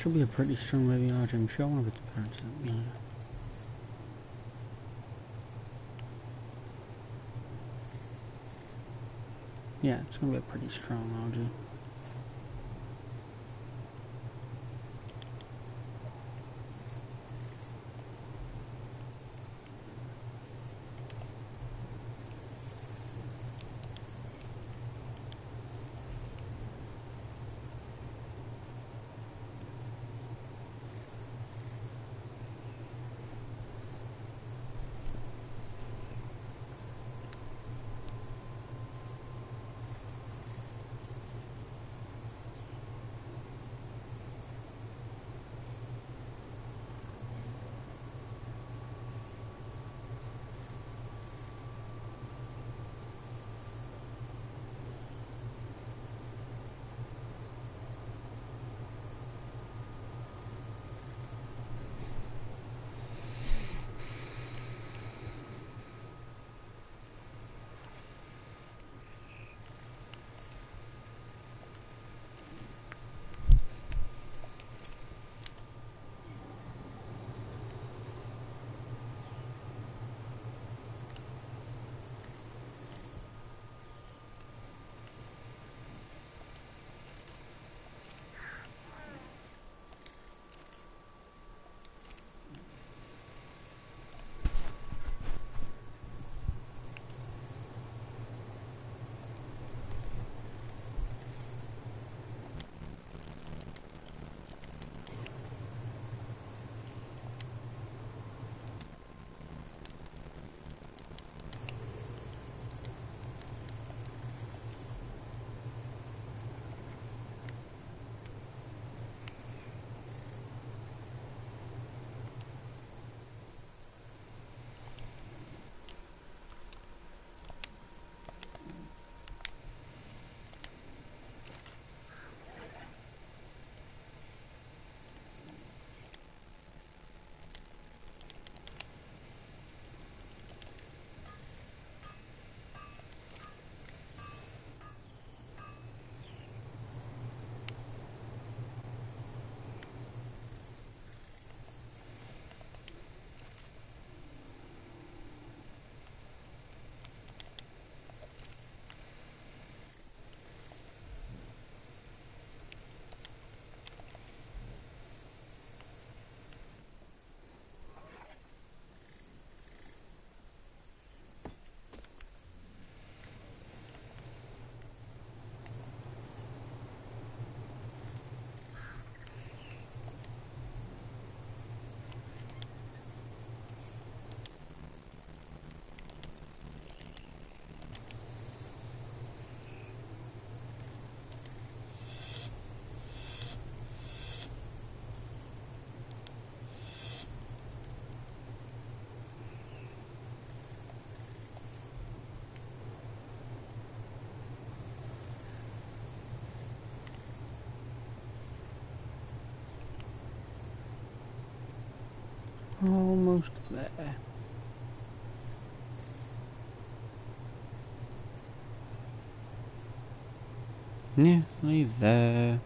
Should be a pretty strong movie, I'm sure one of its parents is behind it. Yeah, it's gonna be a pretty strong RG. Almost there. Yeah, leave there.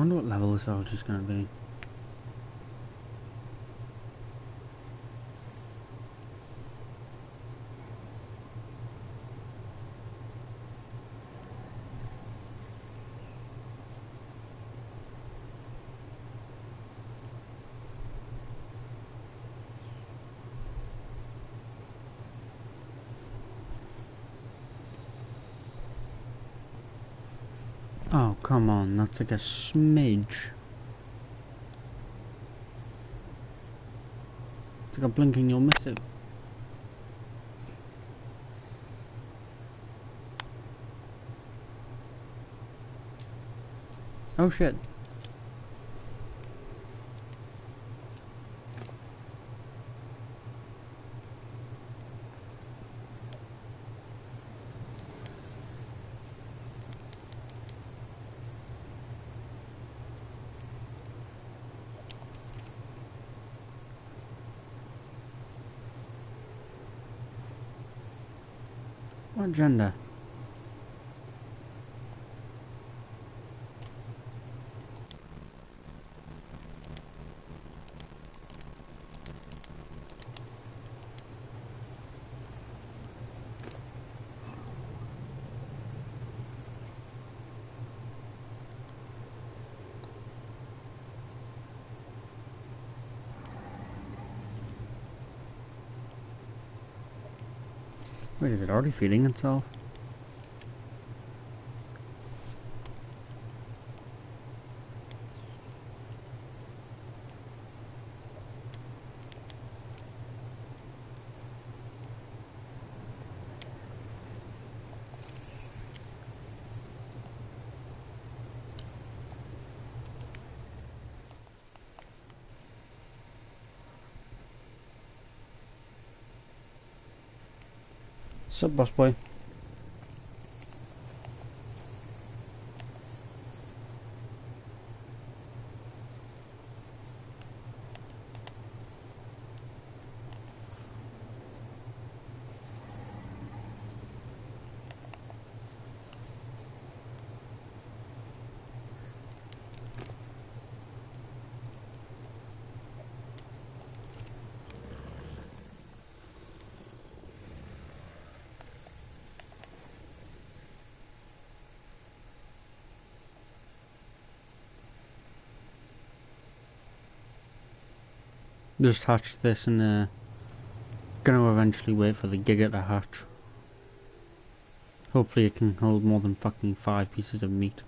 wonder what level this arch is going to be. Oh, come on, that's like a smidge. It's like a blinking, you'll miss it. Oh shit. What gender? Wait, is it already feeding itself? Sup, boss boy? Just hatched this and gonna eventually wait for the giga to hatch. Hopefully it can hold more than fucking 5 pieces of meat.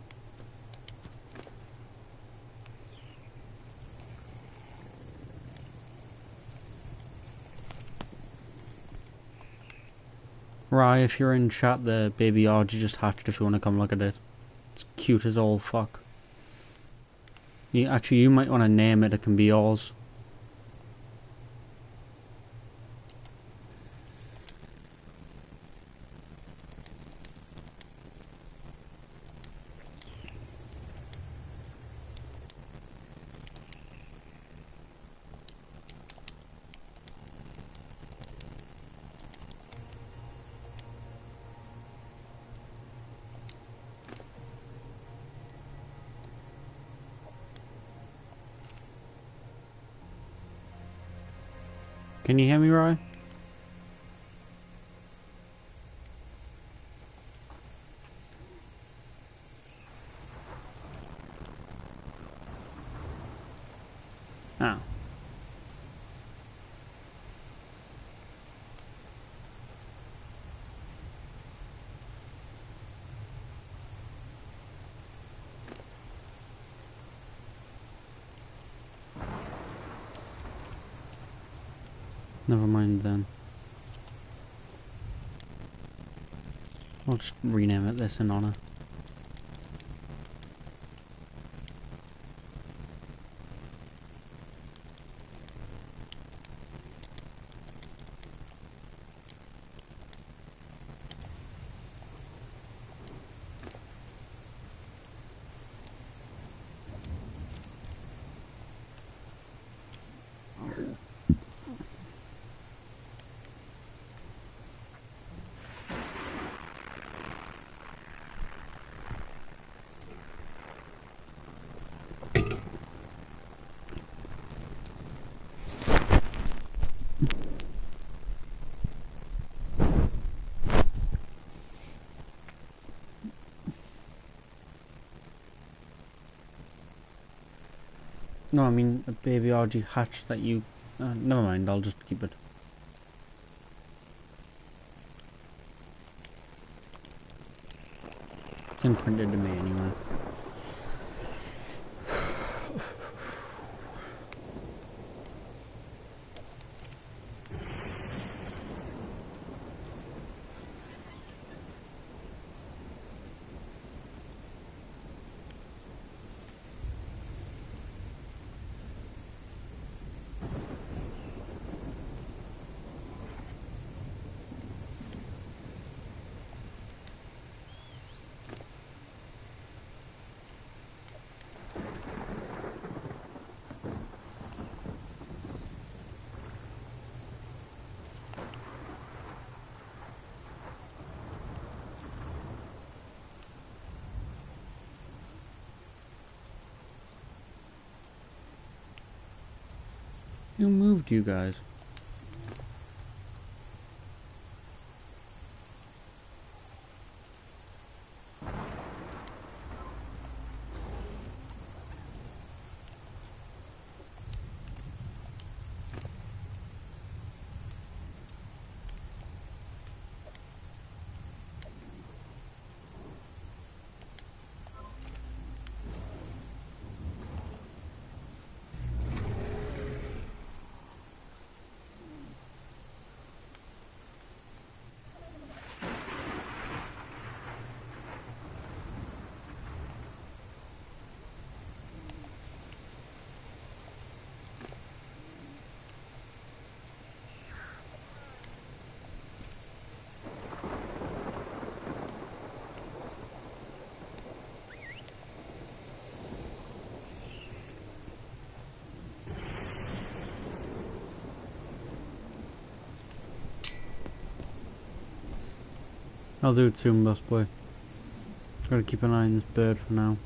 Right, if you're in chat, the baby Argy just hatched if you want to come look at it. It's cute as all fuck. You might want to name it, it can be yours. Can you hear me, Ryan? Oh. Never mind then. I'll just rename it this in honor. No, I mean a baby RG hatch that you... never mind, I'll just keep it. It's imprinted to me anyway. Who moved you guys? I'll do it soon, boss boy. Gotta keep an eye on this bird for now.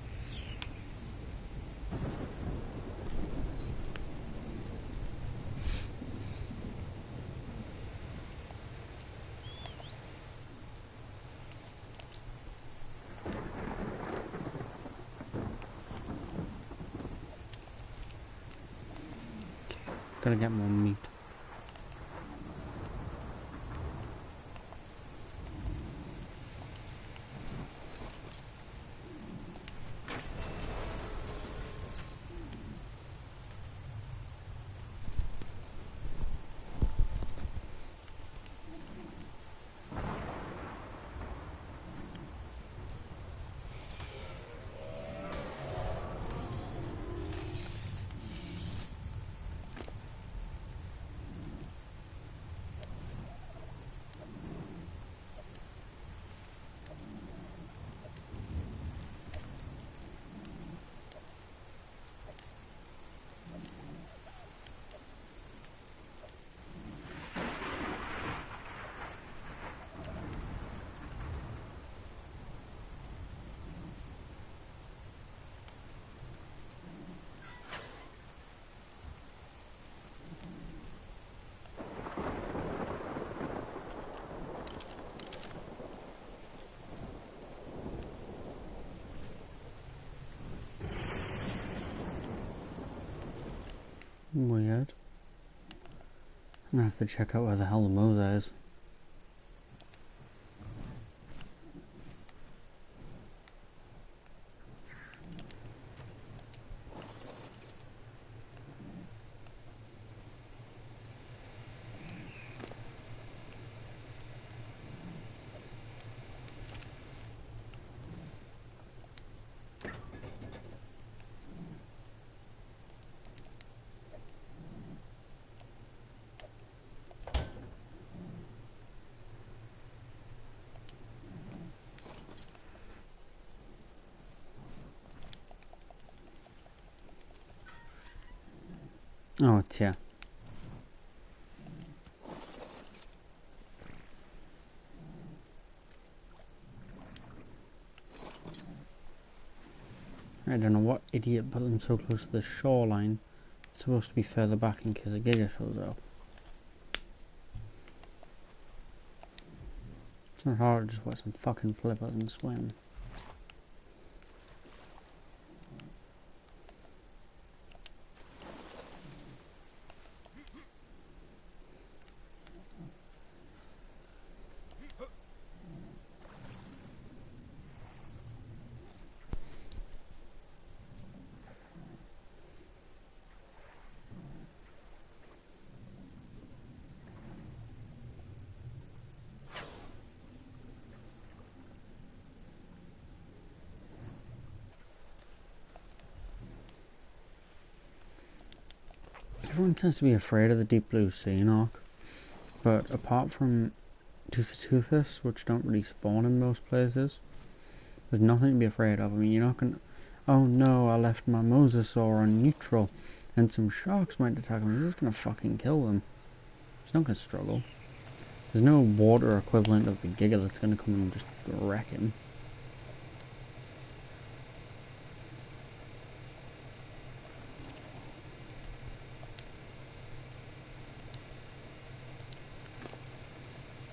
Gotta get more meat. Weird. I'm gonna have to check out where the hell the Moser is. Oh, it's here. I don't know what idiot put them so close to the shoreline. It's supposed to be further back in case a giga shows up. It's not hard to just wear some fucking flippers and swim. Everyone tends to be afraid of the deep blue sea in Ark, but apart from Toothus, which don't really spawn in most places, there's nothing to be afraid of. I mean, you're not gonna, oh no, I left my mosasaur on neutral, and some sharks might attack him. You're just gonna fucking kill them. It's not gonna struggle. There's no water equivalent of the Giga that's gonna come and just wreck him.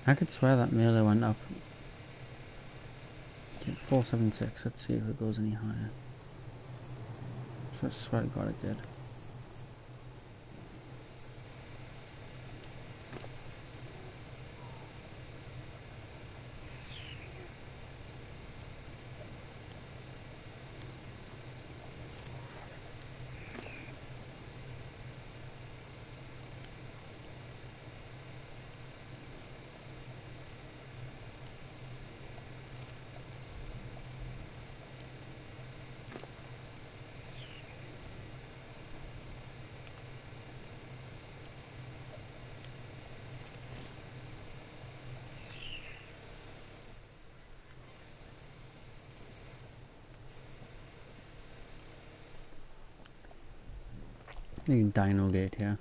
I could swear that melee went up. Okay, 476. Let's see if it goes any higher. So I swear to God it did. You dino gate here.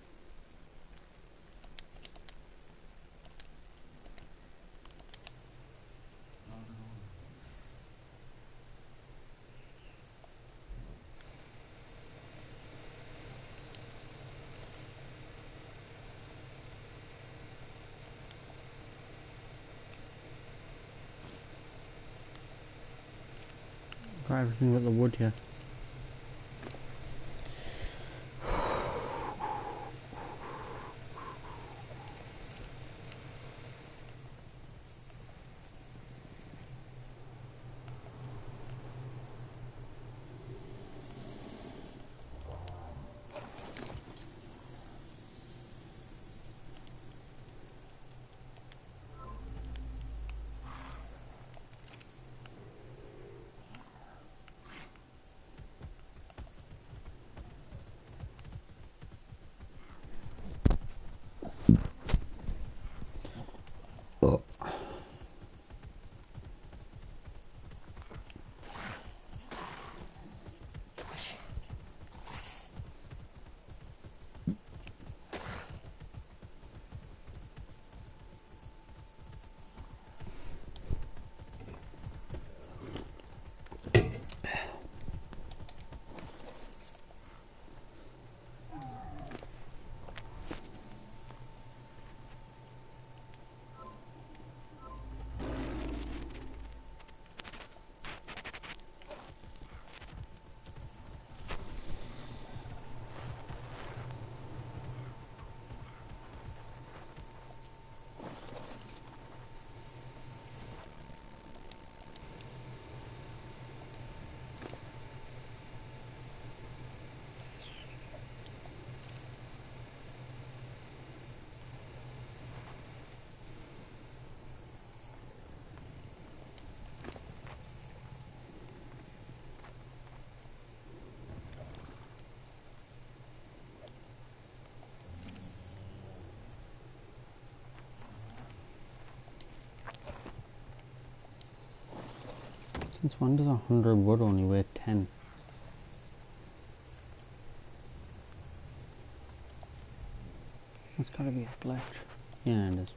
Got everything but the wood here. Since when does 100 wood only weigh 10? That's gotta be a glitch. Yeah, it is.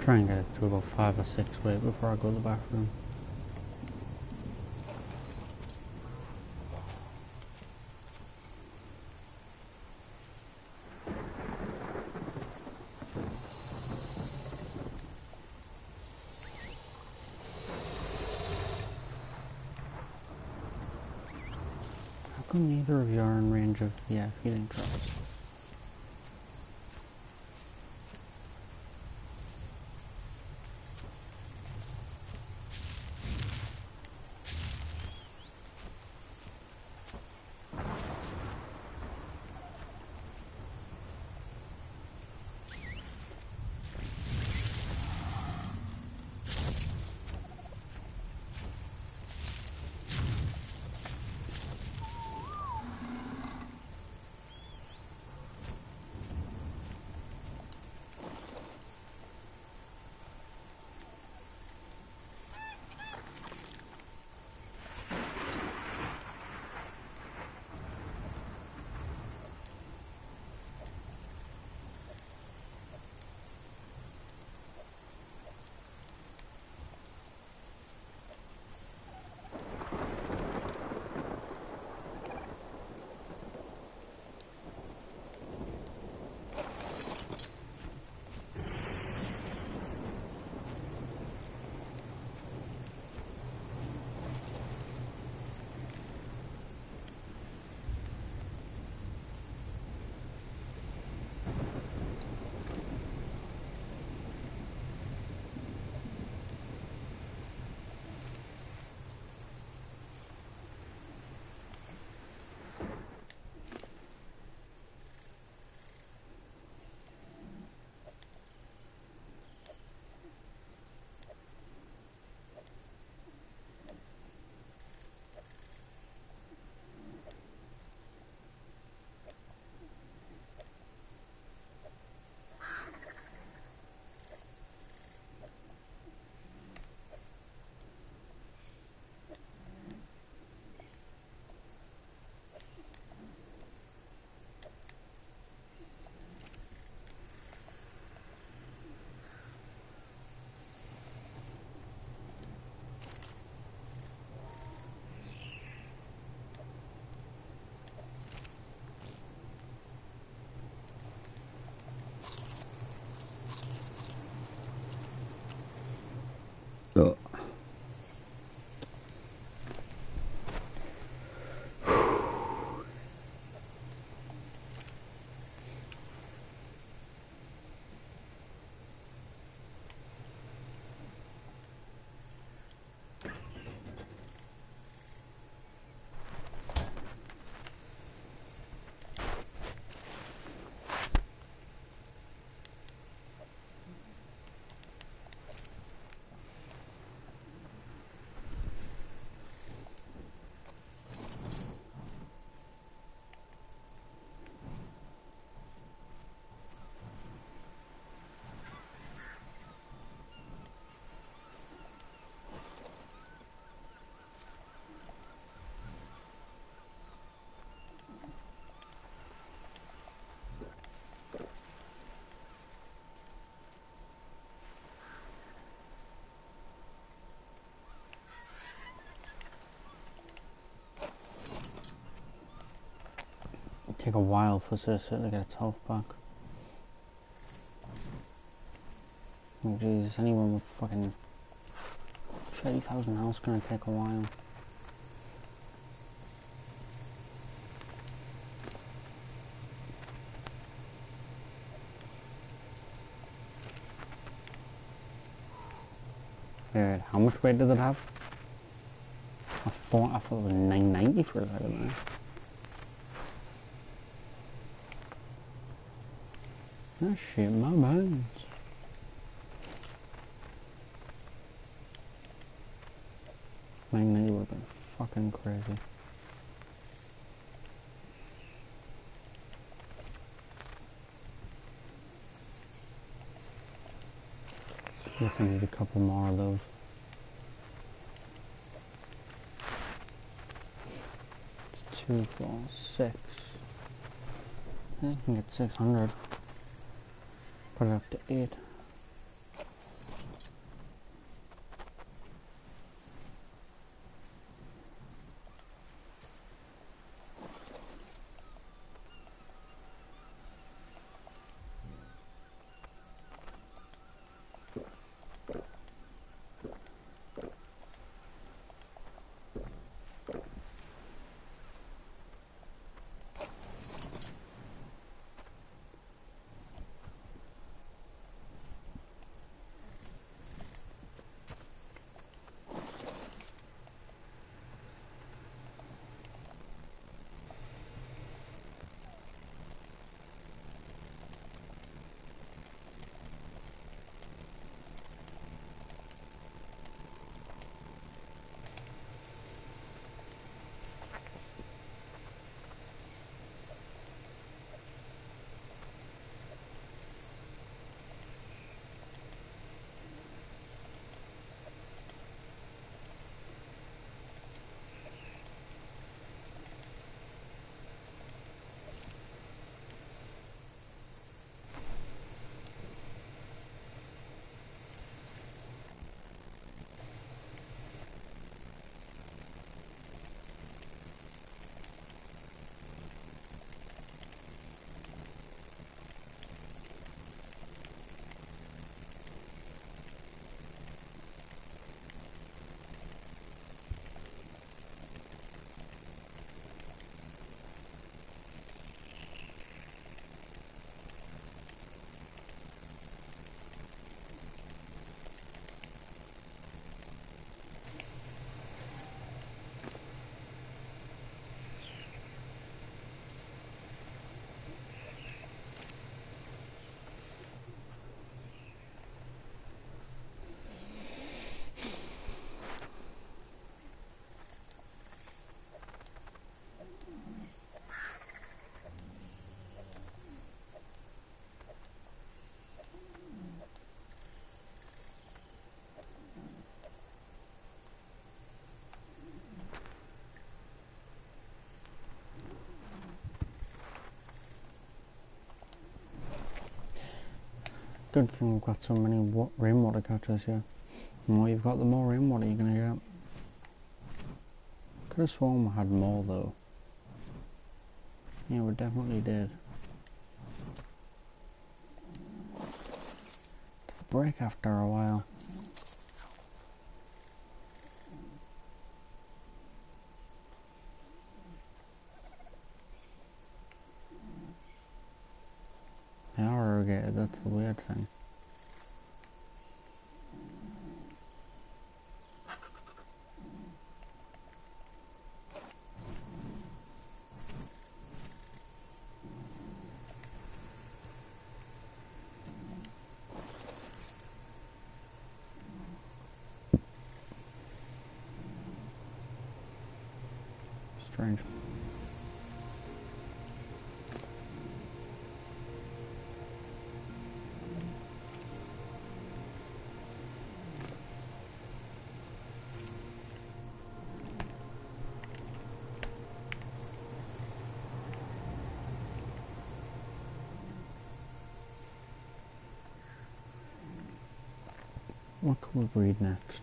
try and get it to about 5 or 6 weight before I go to the bathroom. How come neither of you are in range of the feeding traps? Take a while for this to get its health back. Oh Jesus, anyone with fucking 30,000 health is gonna take a while. Dude, how much weight does it have? I thought it was 990 for a second there. Oh shit, my bones. Man, they would have been fucking crazy. Guess I need a couple more of those. It's 2, 4, 6. I can get 600. Put it up to 8. good thing we've got so many rainwater catchers here. The more you've got, the more rainwater you're gonna get. Could have sworn we had more though. Yeah, we definitely did. It's a break after a while. They are irrigated, that's the weird thing. Strange. What can we breed next?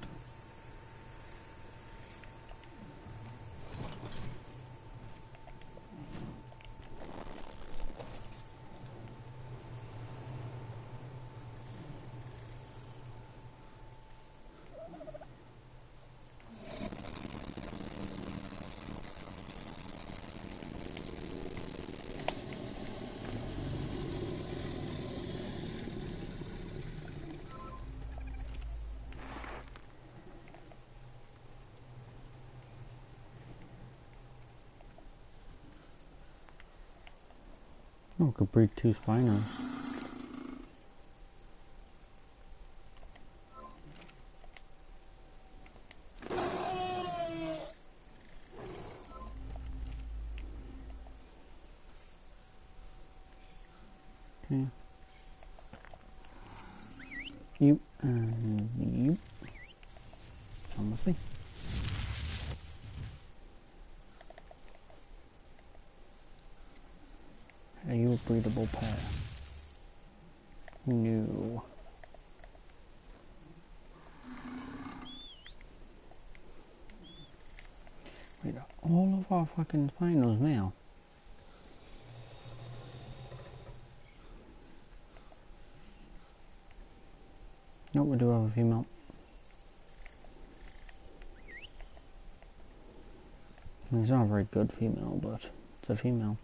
Oh, we could breed 2 spinos. Okay. You and you. Come with me. Are you a breedable pair? No. Wait, are all of our fucking spinos male? No, we do have a female. I mean, it's not a very good female, but it's a female.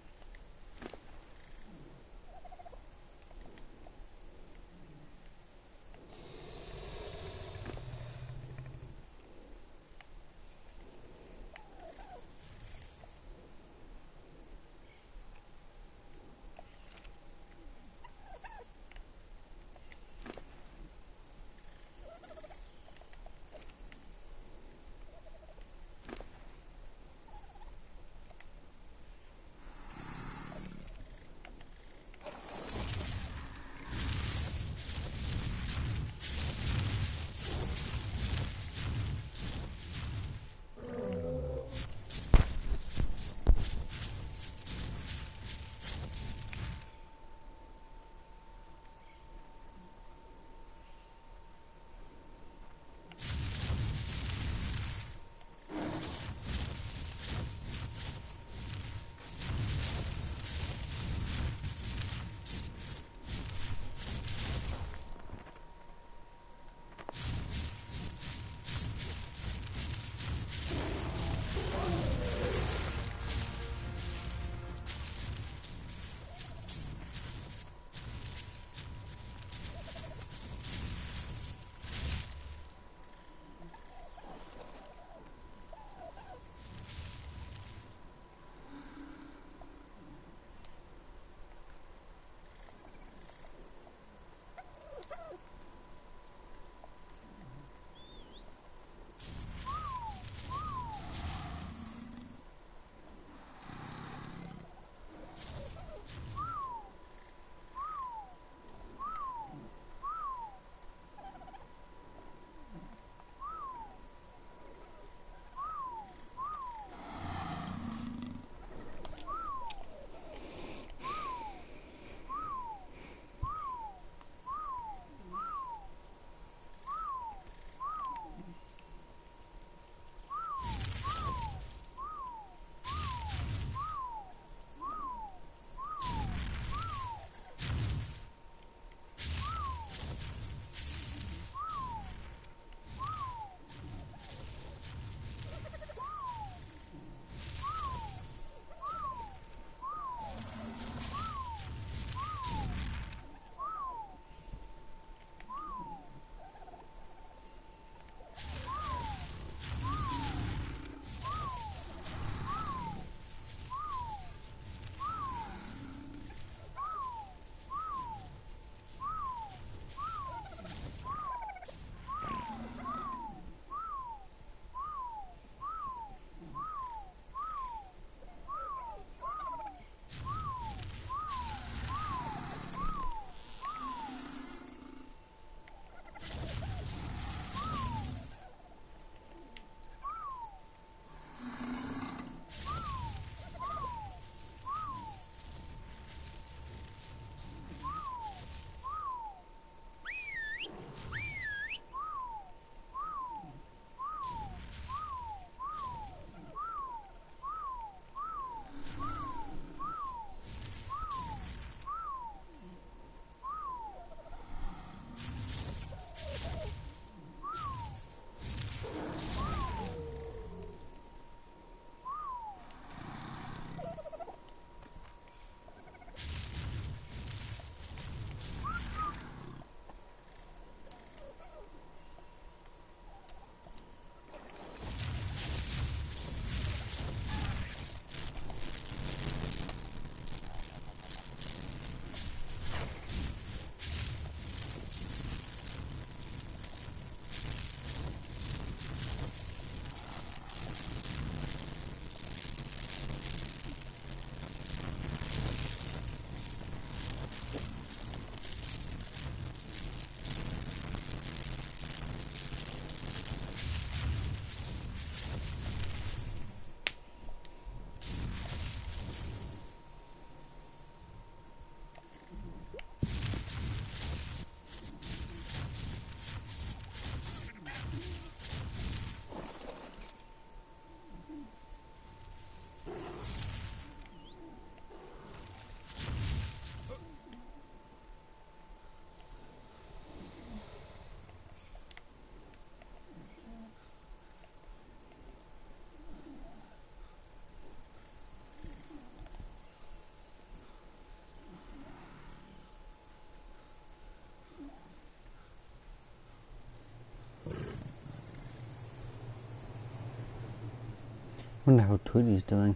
Wonder how Tweety's doing.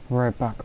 Right back.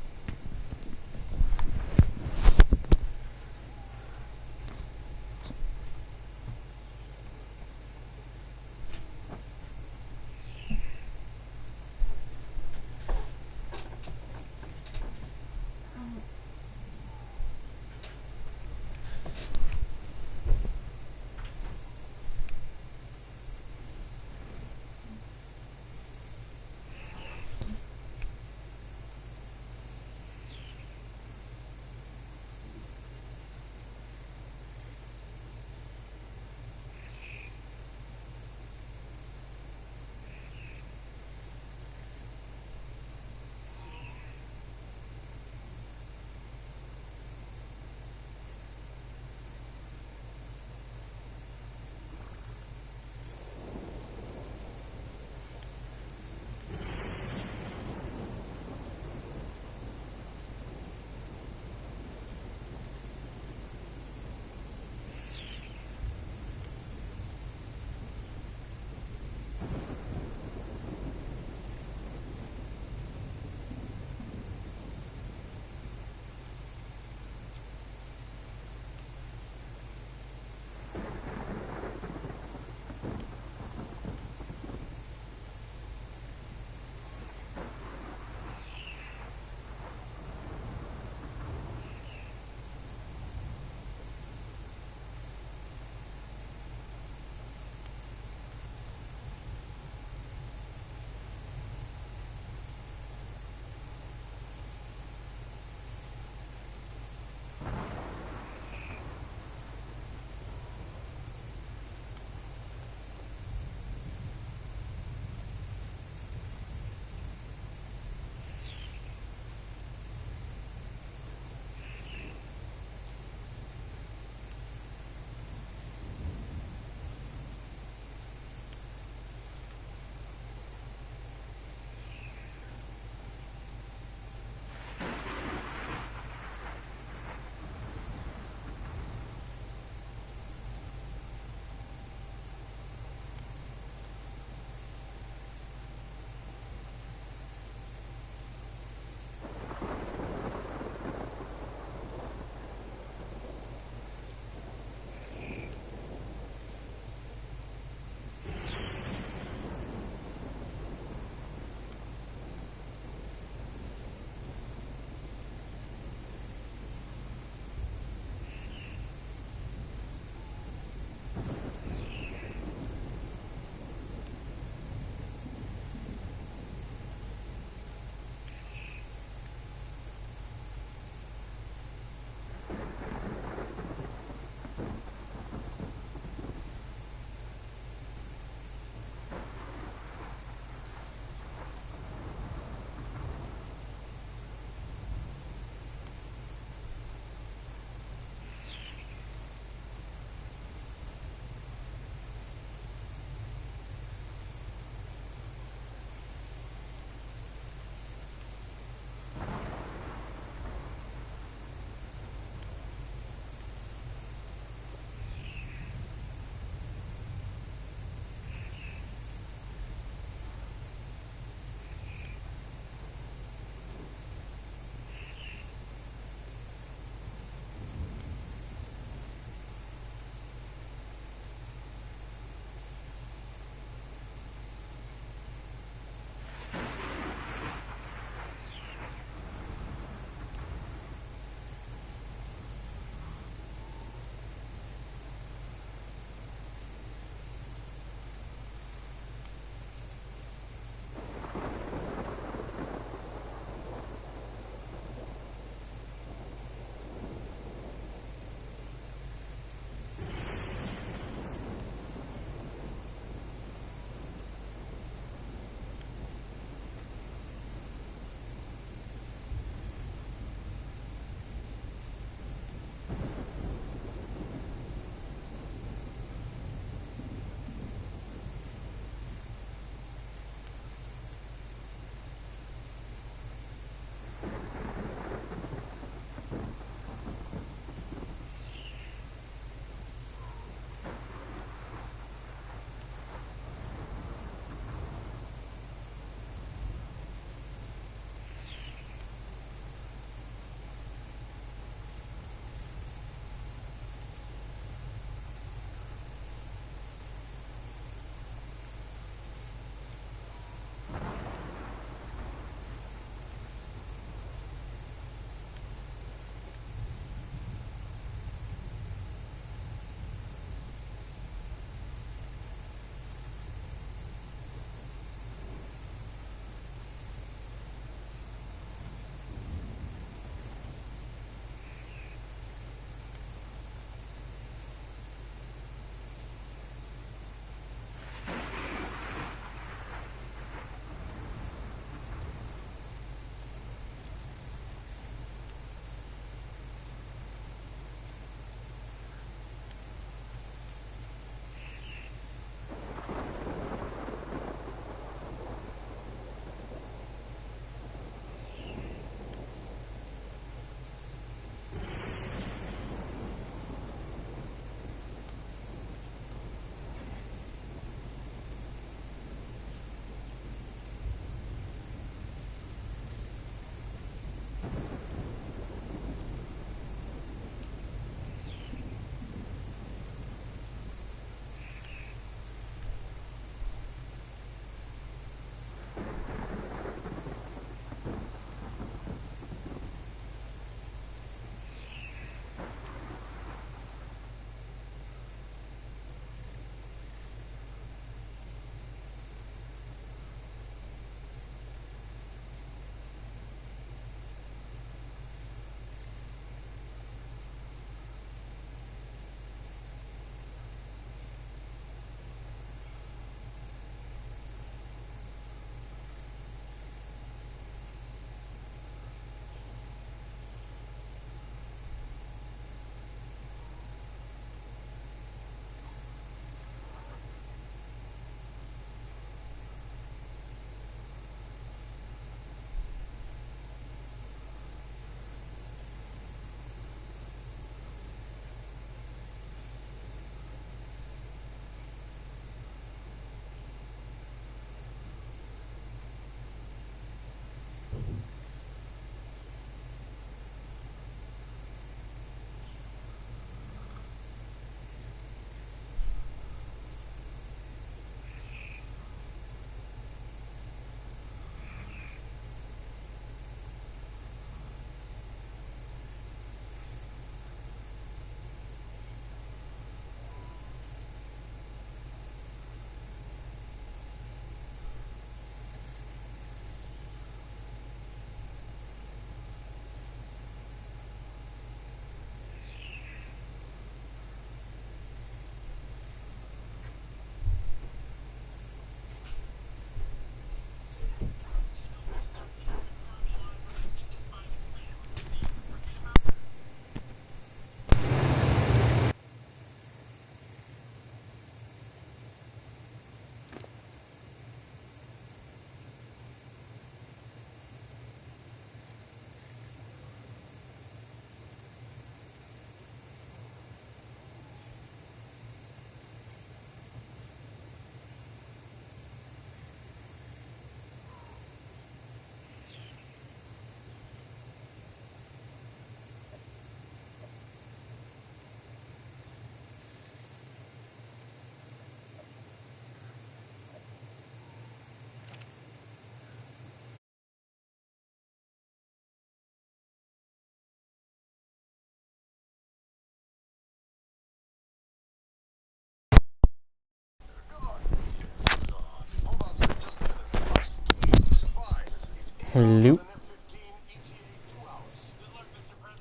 Hello.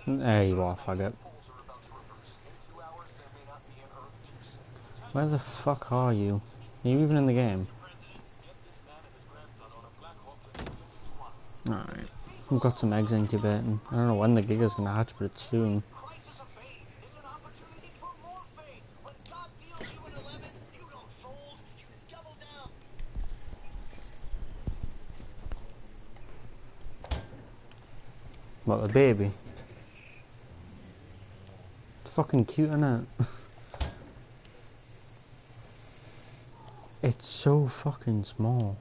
There you are, faggot. Where the fuck are you? Are you even in the game? Alright. We've got some eggs incubating. I don't know when the giga's gonna hatch, but it's soon. What, the baby? It's fucking cute, innit? It's so fucking small.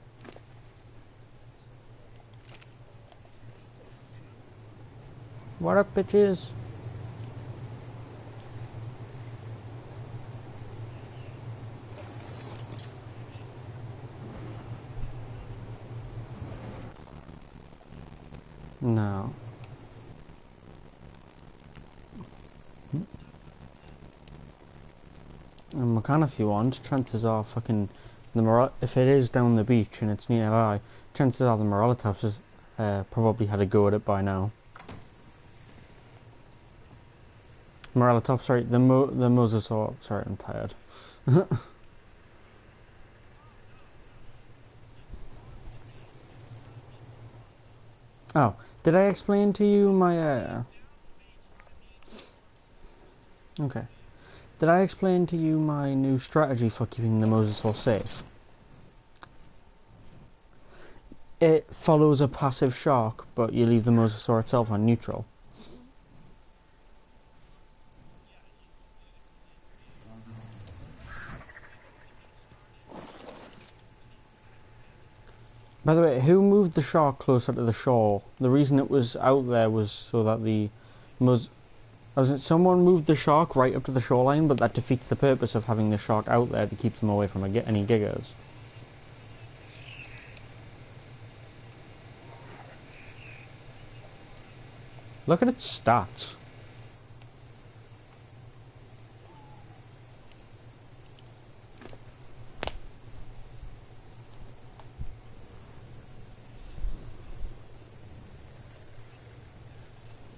What up, bitches? No. And we can if you want. Chances are fucking if it is down the beach and it's nearby, chances are the Morellatops has probably had a go at it by now. Morellatops, sorry, the Mosasaur. Sorry, I'm tired. Oh, did I explain to you my Okay. Did I explain to you my new strategy for keeping the Mosasaur safe? It follows a passive shark, but you leave the Mosasaur itself on neutral. By the way, who moved the shark closer to the shore? The reason it was out there was so that the someone moved the shark right up to the shoreline, but that defeats the purpose of having the shark out there to keep them away from any gigas. Look at its stats.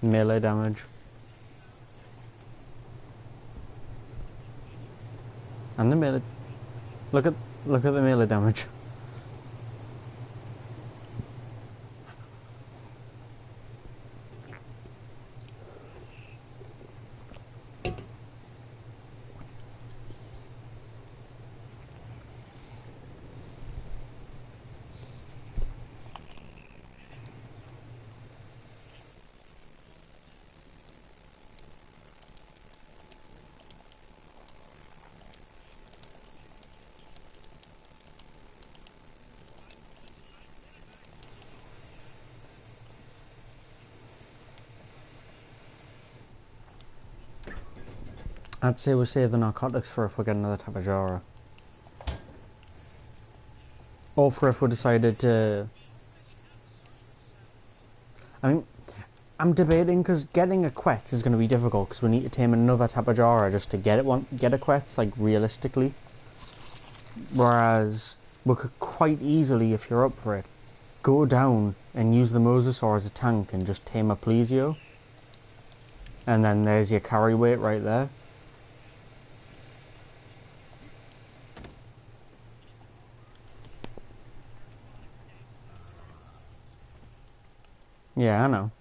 Melee damage. And the melee. Look at the melee damage. I'd say we save the narcotics for if we get another Tapajara. Or for if we decided to... I mean, I'm debating because getting a Quetz is going to be difficult because we need to tame another Tapajara just to get a Quetz, like, realistically. Whereas, we could quite easily, if you're up for it, go down and use the Mosasaur as a tank and just tame a Plesio. And then there's your carry weight right there. Yeah, I know.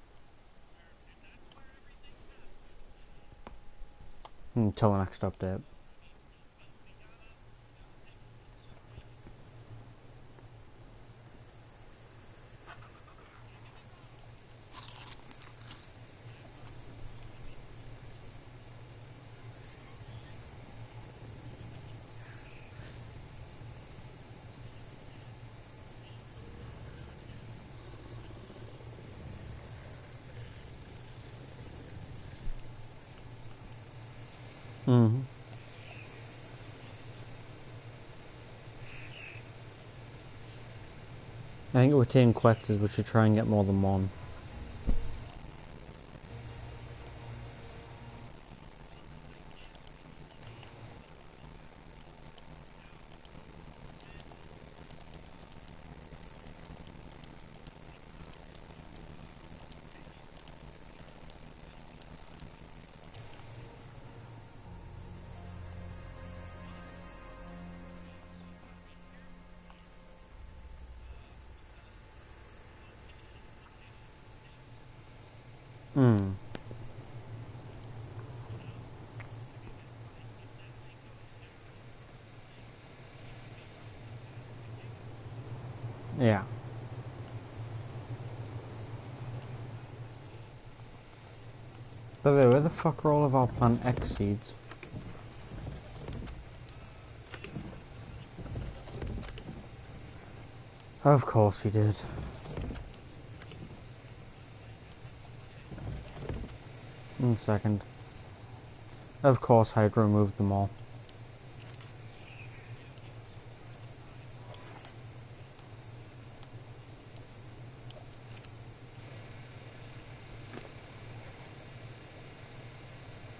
Until the next update. Mm-hmm. I think with 10 Quetzes we should try and get more than one. Hmm. Yeah. By the way, where the fuck are all of our Plant X seeds? Of course he did. One second. Of course I'd removed them all.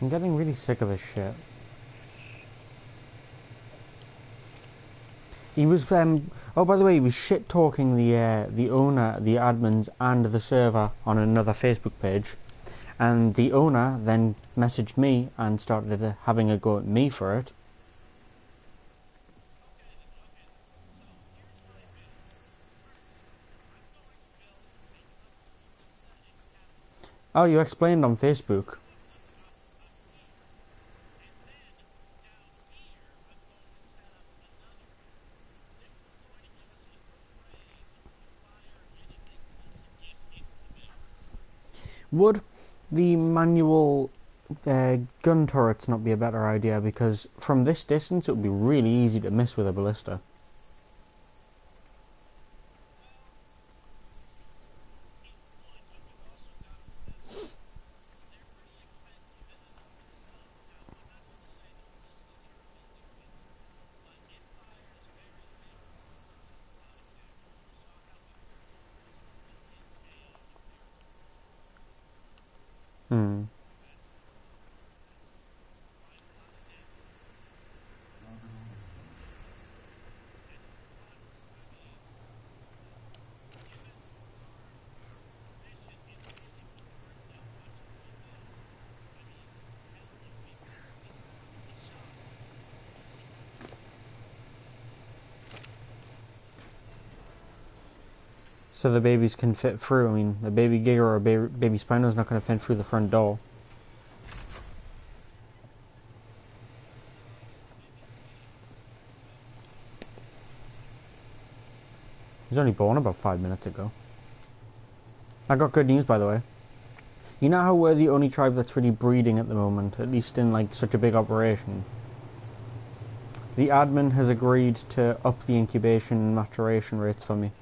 I'm getting really sick of this shit. He was, oh, by the way, he was shit-talking the owner, the admins, and the server on another Facebook page. And the owner then messaged me and started having a go at me for it. Oh, you explained on Facebook. Would the manual gun turrets not be a better idea? Because from this distance it would be really easy to miss with a ballista. Hmm. So the babies can fit through. I mean, a baby Giga or a baby Spino's not going to fit through the front door. He was only born about 5 minutes ago. I got good news, by the way. You know how we're the only tribe that's really breeding at the moment, at least in like such a big operation? The admin has agreed to up the incubation and maturation rates for me.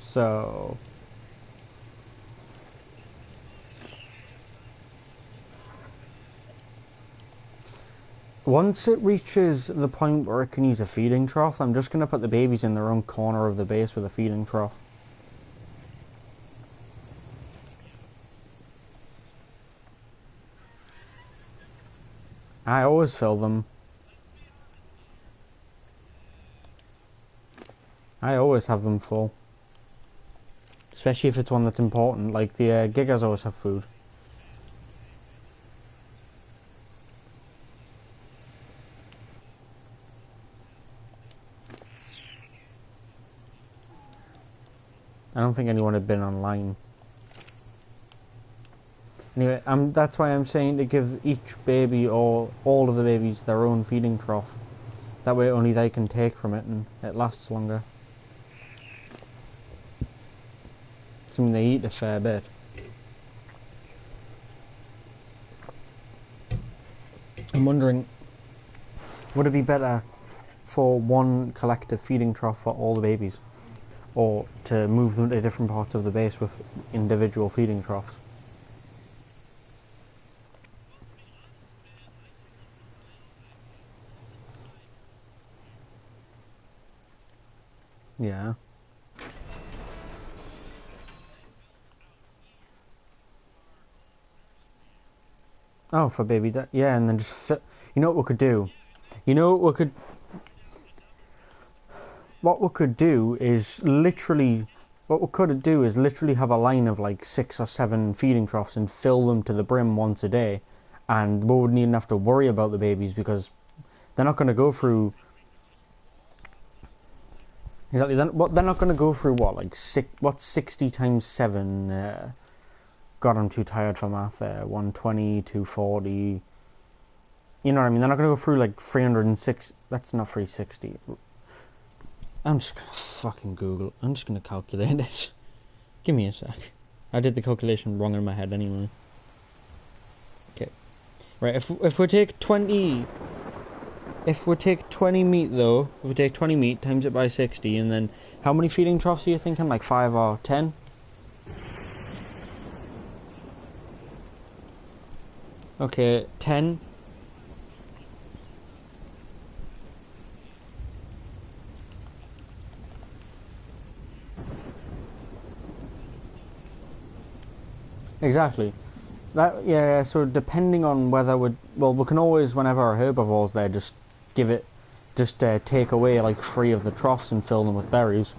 So once it reaches the point where it can use a feeding trough, I'm just going to put the babies in their own corner of the base with a feeding trough. I always fill them. I always have them full. Especially if it's one that's important, like the Gigas always have food. I don't think anyone had been online. Anyway, that's why I'm saying to give each baby or all of the babies their own feeding trough. That way only they can take from it and it lasts longer. Assuming they eat a fair bit. I'm wondering, would it be better for one collective feeding trough for all the babies? Or to move them to different parts of the base with individual feeding troughs? Yeah. Oh, for baby, yeah, and then just fit. You know what we could do? You know what we could. What we could do is literally. What we could do is literally have a line of like 6 or 7 feeding troughs and fill them to the brim once a day, and we wouldn't even have to worry about the babies because they're not going to go through. Exactly. They're not going to go through what, like what's 60 times 7? God, I'm too tired for math there. 120, 240. You know what I mean? They're not going to go through like 306. That's not 360. I'm just going to fucking Google. I'm just going to calculate it. Give me a sec. I did the calculation wrong in my head anyway. Okay. Right, if we take 20... If we take 20 meat though, if we take 20 meat, times it by 60, and then... How many feeding troughs are you thinking? Like 5 or 10? Okay, 10. Exactly. That, yeah, so depending on whether we can always, whenever our herbivore's there, just take away like 3 of the troughs and fill them with berries.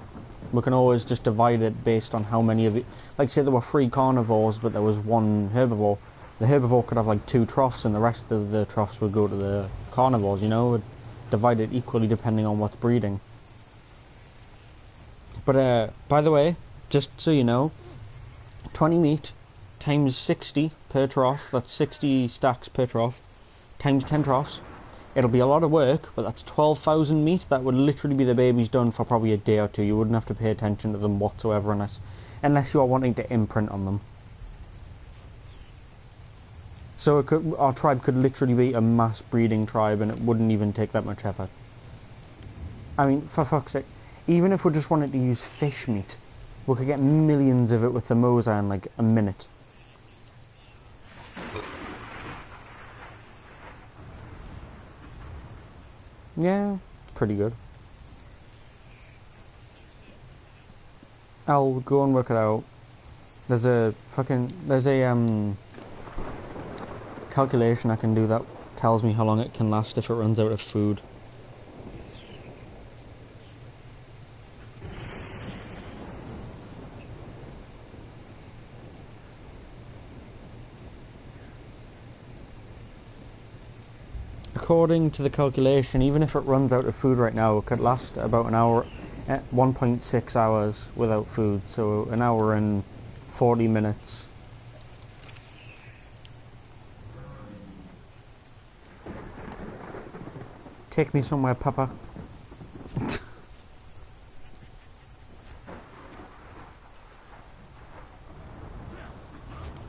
We can always just divide it based on how many of it, like say there were 3 carnivores but there was 1 herbivore. The herbivore could have like 2 troughs and the rest of the troughs would go to the carnivores, you know, would divide it equally depending on what's breeding. But by the way, just so you know, 20 meat times 60 per trough, that's 60 stacks per trough, times 10 troughs. It'll be a lot of work, but that's 12,000 meat. That would literally be the babies done for probably a day or 2. You wouldn't have to pay attention to them whatsoever unless you are wanting to imprint on them. So our tribe could literally be a mass breeding tribe and it wouldn't even take that much effort. I mean, for fuck's sake, even if we just wanted to use fish meat, we could get millions of it with the Mosa in like a minute. Yeah, pretty good. I'll go and work it out. There's a calculation I can do that tells me how long it can last if it runs out of food. According to the calculation, even if it runs out of food right now, it could last about an hour, 1.6 hours without food, so an hour and 40 minutes. Take me somewhere, Papa.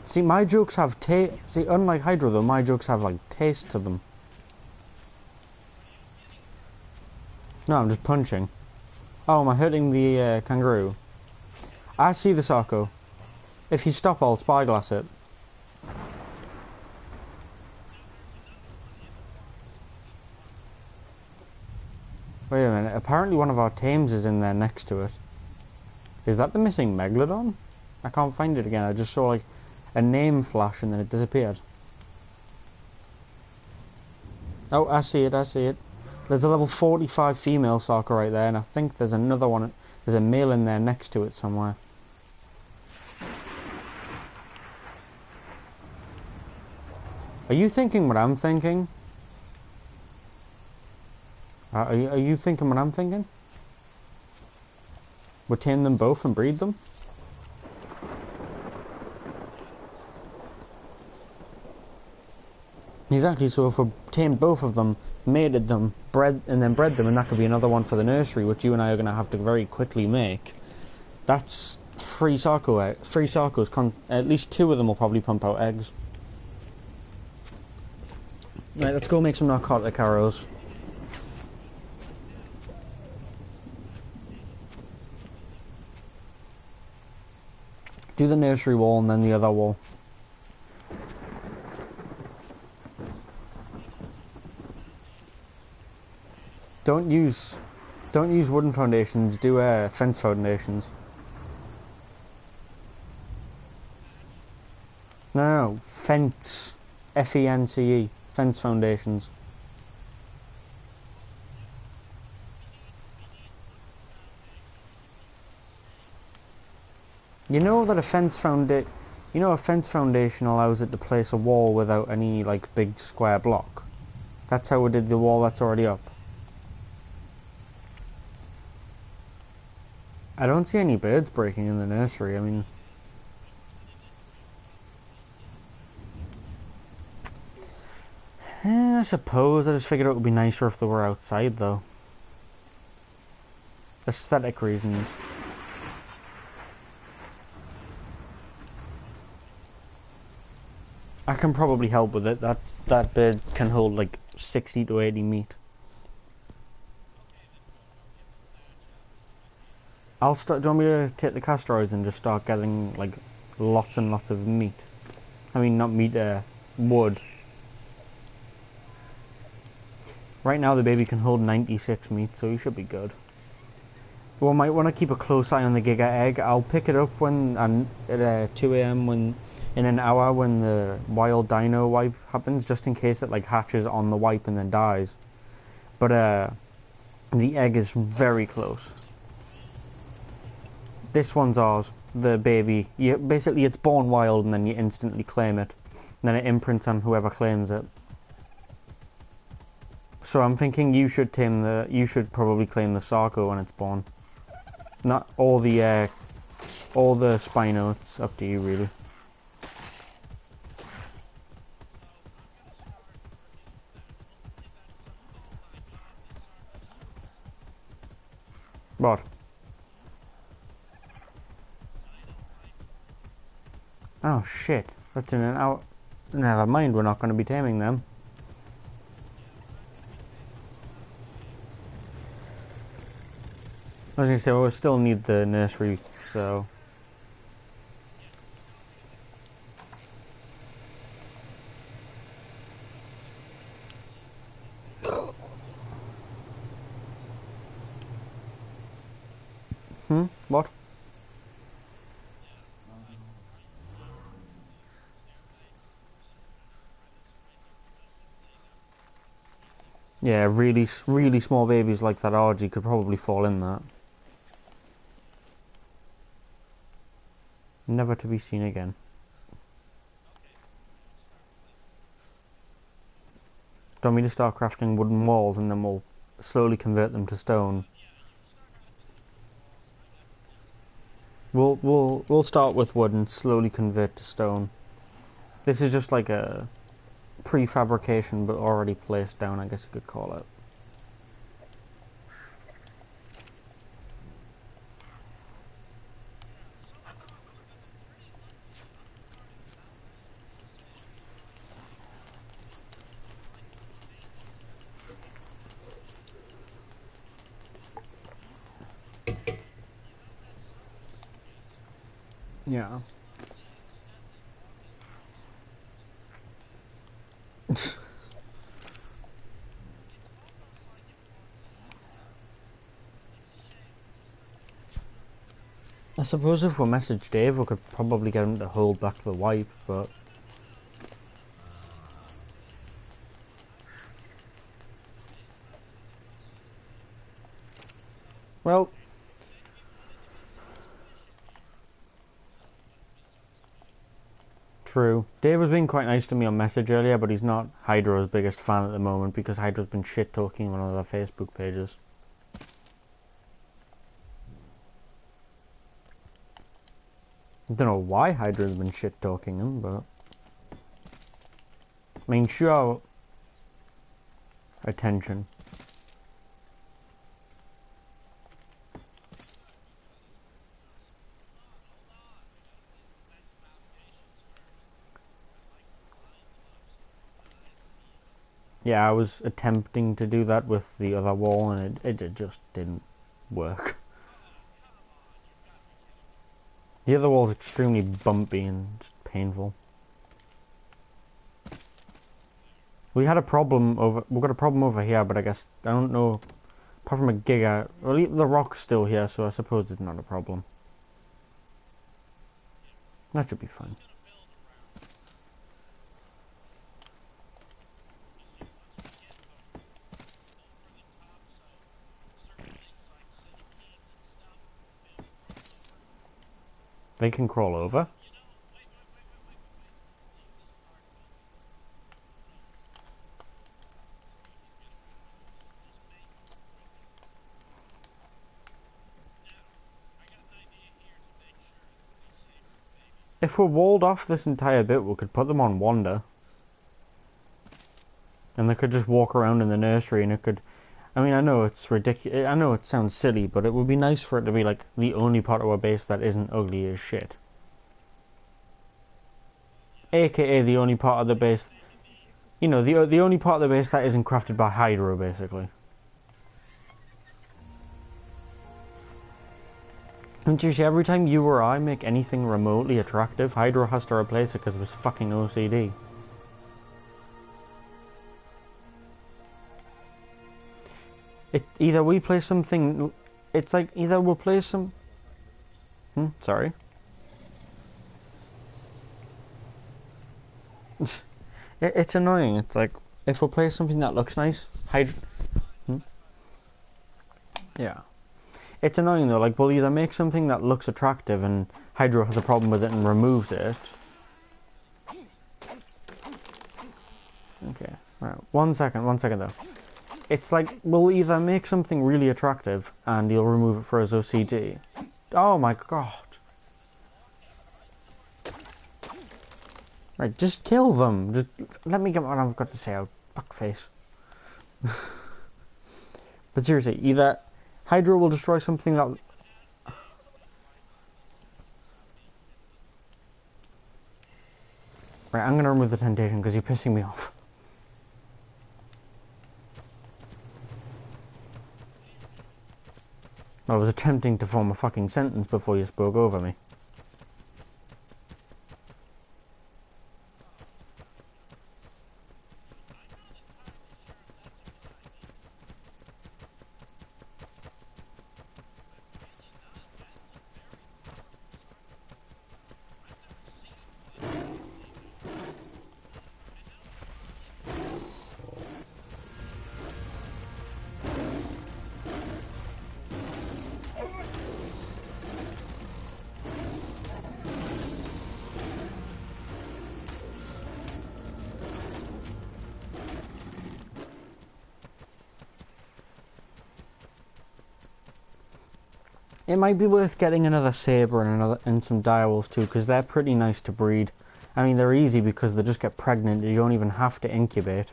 See, my jokes have see, unlike Hydro though, my jokes have like taste to them. No, I'm just punching. Oh, am I hurting the kangaroo? I see the Sarko. If you stop, I'll spyglass it. Wait a minute, apparently one of our tames is in there next to it. Is that the missing Megalodon? I can't find it again, I just saw like a name flash and then it disappeared. Oh, I see it, I see it. There's a level 45 female Sarko right there, and I think there's another one, there's a male in there next to it somewhere. Are you thinking what I'm thinking? Are you thinking what I'm thinking? We'll tame them both and breed them? Exactly, so if we tamed both of them, mated them, bred them, and that could be another one for the nursery, which you and I are going to have to very quickly make. That's 3 Sarko, 3 Sarkos, at least 2 of them will probably pump out eggs. Right, let's go make some narcotic arrows. Do the nursery wall and then the other wall. Don't use wooden foundations, do fence foundations. No, fence. F-E-N-C-E. Fence foundations. You know that a fence foundation allows it to place a wall without any like big square block. That's how we did the wall that's already up. I don't see any birds breaking in the nursery, I mean... I suppose I just figured it would be nicer if they were outside, though. Aesthetic reasons. I can probably help with it. That bed can hold like 60 to 80 meat. I'll start. Do you want me to take the castor and just start getting like lots and lots of meat? I mean, not meat, wood. Right now, the baby can hold 96 meat, so you should be good. We might want to keep a close eye on the Giga egg. I'll pick it up when at 2 a.m. when in an hour when the wild dino wipe happens, just in case it like hatches on the wipe and then dies. But the egg is very close. This one's ours, the baby. Basically, it's born wild and then you instantly claim it. And then it imprints on whoever claims it. So I'm thinking you should probably claim the Sarco when it's born. Not all the Spino. It's up to you, really. What? Oh shit! That's in an hour. Never mind. We're not going to be taming them. I was going to say, well, we still need the nursery, so... What? Yeah, really small babies like that Argy could probably fall in that. Never to be seen again. Do you want me to start crafting wooden walls and then we'll slowly convert them to stone? We'll start with wood and slowly convert to stone. This is just like a prefabrication but already placed down, I guess you could call it. Yeah. I suppose if we message Dave, we could probably get him to hold back the wipe, but... Well... True. Dave was being quite nice to me on message earlier, but he's not Hydro's biggest fan at the moment because Hydro's been shit-talking on one of their Facebook pages. I don't know why Hydra's been shit-talking him, but... I mean, sure... Attention. Yeah, I was attempting to do that with the other wall and it just didn't work. The other wall's extremely bumpy and painful. We've got a problem over here, but I guess, I don't know, apart from a giga, well, the rock's still here, so I suppose it's not a problem. That should be fine. They can crawl over. If we're walled off this entire bit, we could put them on Wander. And they could just walk around in the nursery and it could... I mean, I know it's ridiculous. I know it sounds silly, but it would be nice for it to be like the only part of our base that isn't ugly as shit. AKA the only part of the base... You know, the only part of the base that isn't crafted by Hydro, basically. And seriously, every time you or I make anything remotely attractive, Hydro has to replace it because of his fucking OCD. Either we play something... It's like, either we'll play some... Sorry. It's annoying. It's like, if we play something that looks nice, Yeah. It's annoying though, like, we'll either make something that looks attractive and Hydro has a problem with it and removes it. Okay, right, one second though. It's like, we'll either make something really attractive and he'll remove it for his OCD. Oh my god. Right, just kill them. Just let me get what I've got to say out. Fuckface. But seriously, either Hydro will destroy something that... Right, I'm gonna remove the temptation because you're pissing me off. I was attempting to form a fucking sentence before you spoke over me. It might be worth getting another saber and some direwolves too, because they're pretty nice to breed. I mean, they're easy because they just get pregnant. You don't even have to incubate.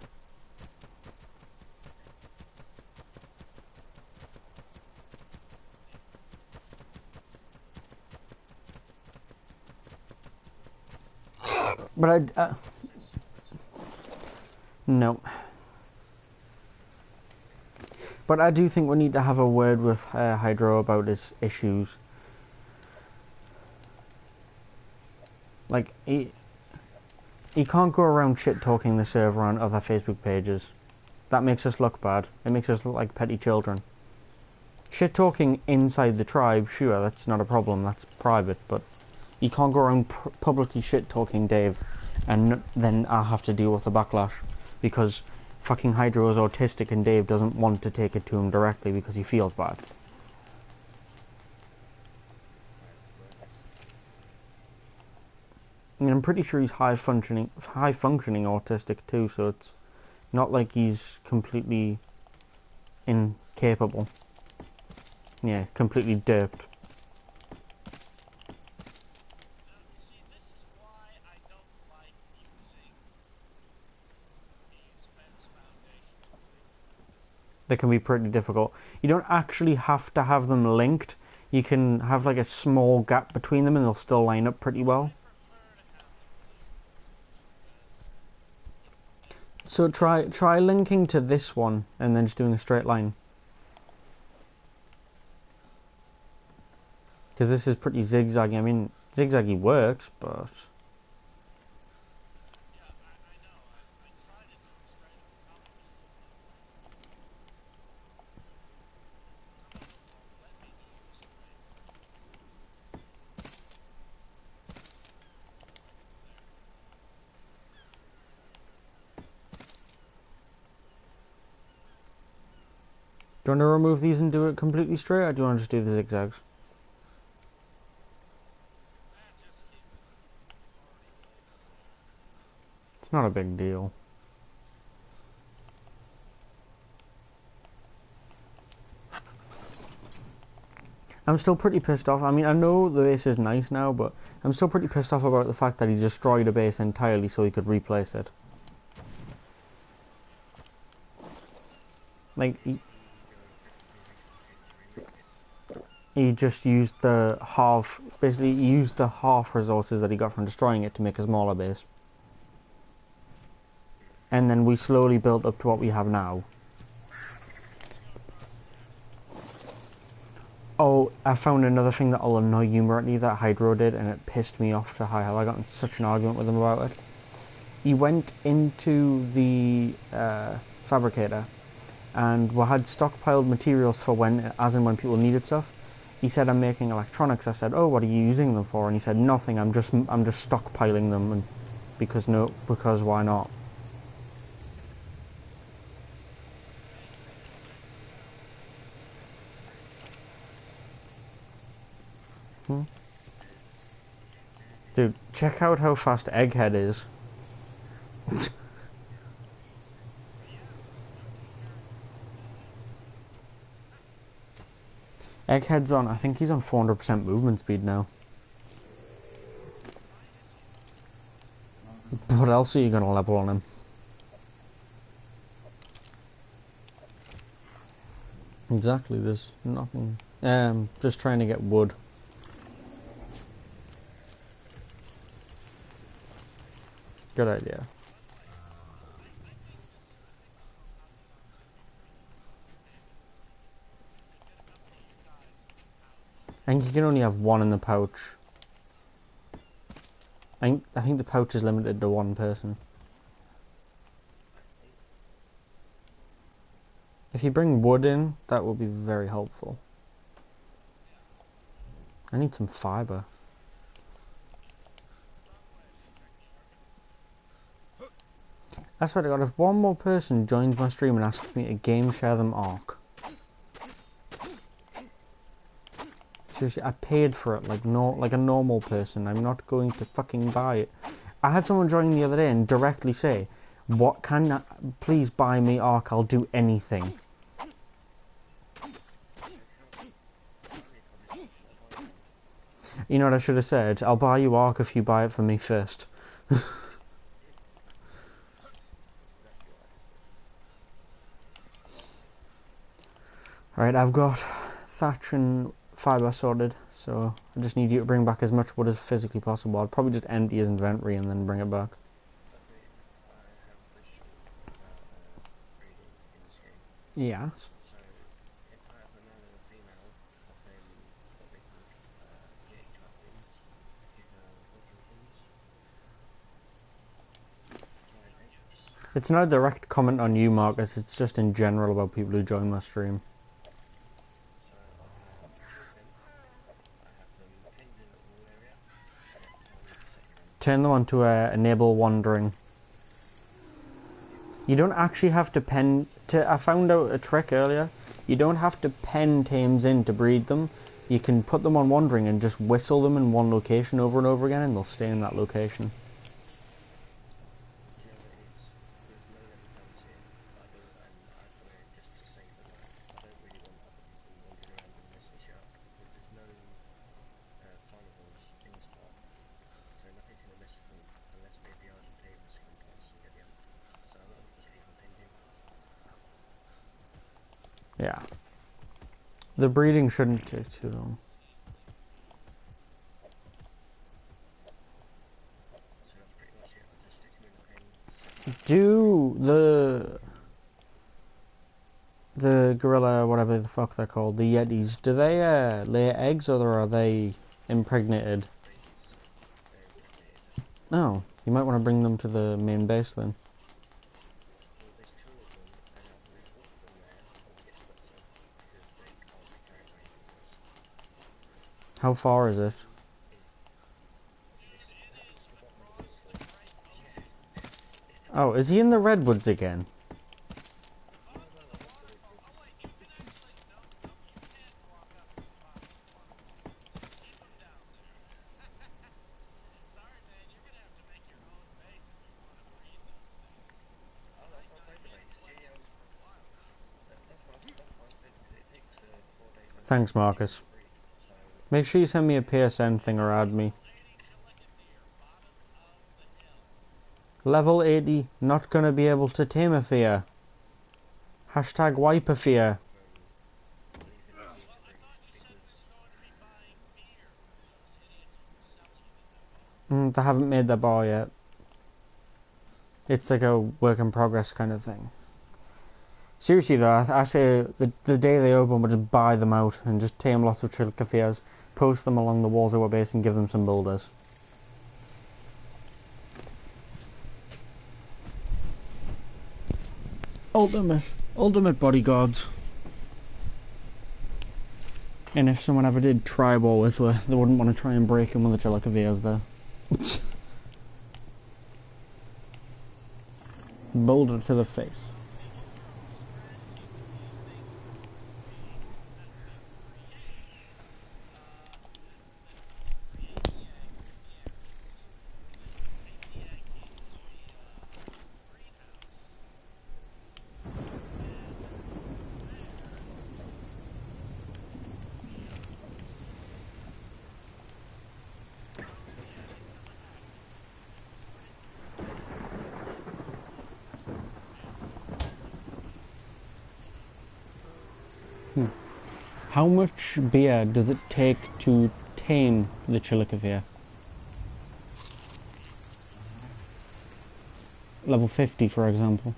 But no. But I do think we need to have a word with Hydro about his issues. Like, he can't go around shit-talking the server on other Facebook pages. That makes us look bad. It makes us look like petty children. Shit-talking inside the tribe, sure, that's not a problem, that's private, but you can't go around publicly shit-talking Dave, and then I'll have to deal with the backlash, because fucking Hydro is autistic and Dave doesn't want to take it to him directly because he feels bad. And I'm pretty sure he's high functioning autistic too, so it's not like he's completely incapable. Yeah, completely doped. They can be pretty difficult. You don't actually have to have them linked. You can have like a small gap between them and they'll still line up pretty well. So try linking to this one and then just doing a straight line. Because this is pretty zigzaggy. I mean, zigzaggy works, but... Do you want to remove these and do it completely straight, or do you want to just do the zigzags? It's not a big deal. I'm still pretty pissed off. I mean, I know the base is nice now, but I'm still pretty pissed off about the fact that he destroyed a base entirely so he could replace it. Like, he just used the half, basically he used the half resources that he got from destroying it to make a smaller base. And then we slowly built up to what we have now. Oh, I found another thing that'll annoy you, Murray, that Hydro did, and it pissed me off to high hell. I got in such an argument with him about it. He went into the fabricator, and we had stockpiled materials for when, as and when people needed stuff. He said, "I'm making electronics." I said, "Oh, what are you using them for?" And he said, "Nothing. I'm just stockpiling them, and because why not?" Dude, check out how fast Egghead is. Egghead's on, I think he's on 400% movement speed now. What else are you going to level on him? Exactly, there's nothing. Just trying to get wood. Good idea. I think you can only have one in the pouch. I think the pouch is limited to one person. If you bring wood in, that will be very helpful. I need some fiber. I swear to God, if one more person joins my stream and asks me to game share them Ark. Seriously, I paid for it like a normal person. I'm not going to fucking buy it. I had someone join the other day and directly say, "What can I, please buy me Ark, I'll do anything." You know what I should have said? "I'll buy you Ark if you buy it for me first." Alright, I've got thatch and fibre sorted, so I just need you to bring back as much wood as physically possible. I'll probably just empty his inventory and then bring it back. Yes. It's not a direct comment on you, Marcus, it's just in general about people who join my stream. Turn them on to enable wandering. You don't actually have to pen... I found out a trick earlier. You don't have to pen tames in to breed them. You can put them on wandering and just whistle them in one location over and over again and they'll stay in that location. Yeah. The breeding shouldn't take too long. Do the gorilla, whatever the fuck they're called, the yetis, do they lay eggs or are they impregnated? No, you might want to bring them to the main base then. How far is it? Oh, is he in the redwoods again? Thanks, Marcus. Make sure you send me a PSN thing or add me. Level 80, not gonna be able to tame a fear. Hashtag wiper fear. They haven't made the bar yet. It's like a work in progress kind of thing. Seriously though, I say the day they open, we'll just buy them out and just tame lots of Chilicafeas, post them along the walls of our base and give them some boulders. Ultimate bodyguards. And if someone ever did try war with her, they wouldn't want to try and break him with the Chilicafeas there. Boulder to the face. How much beer does it take to tame the Chilicafea? Level 50, for example.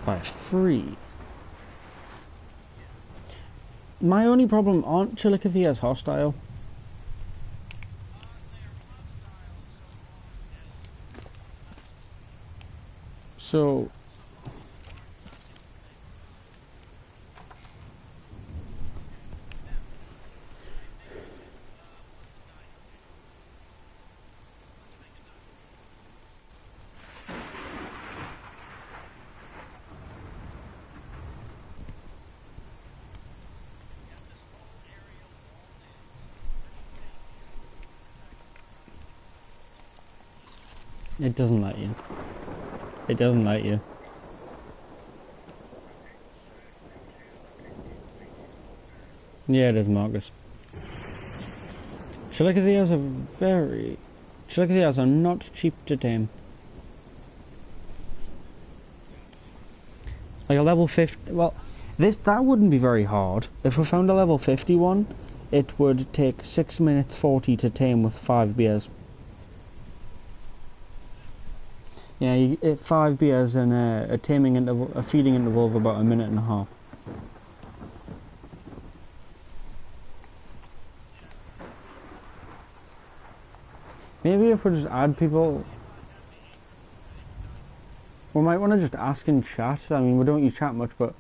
That's free. My only problem, aren't Chilicafeas hostile? So it doesn't let you. It doesn't let you. Yeah, it is, Marcus. Chilicafeas are not cheap to tame. Like a level 50, well, that wouldn't be very hard. If we found a level 51, it would take 6 minutes 40 to tame with 5 beers. Yeah, you get 5 beers and a taming interval, a feeding interval of about 1.5 minutes. Maybe if we just add people, we might want to just ask in chat. I mean, we don't use chat much, but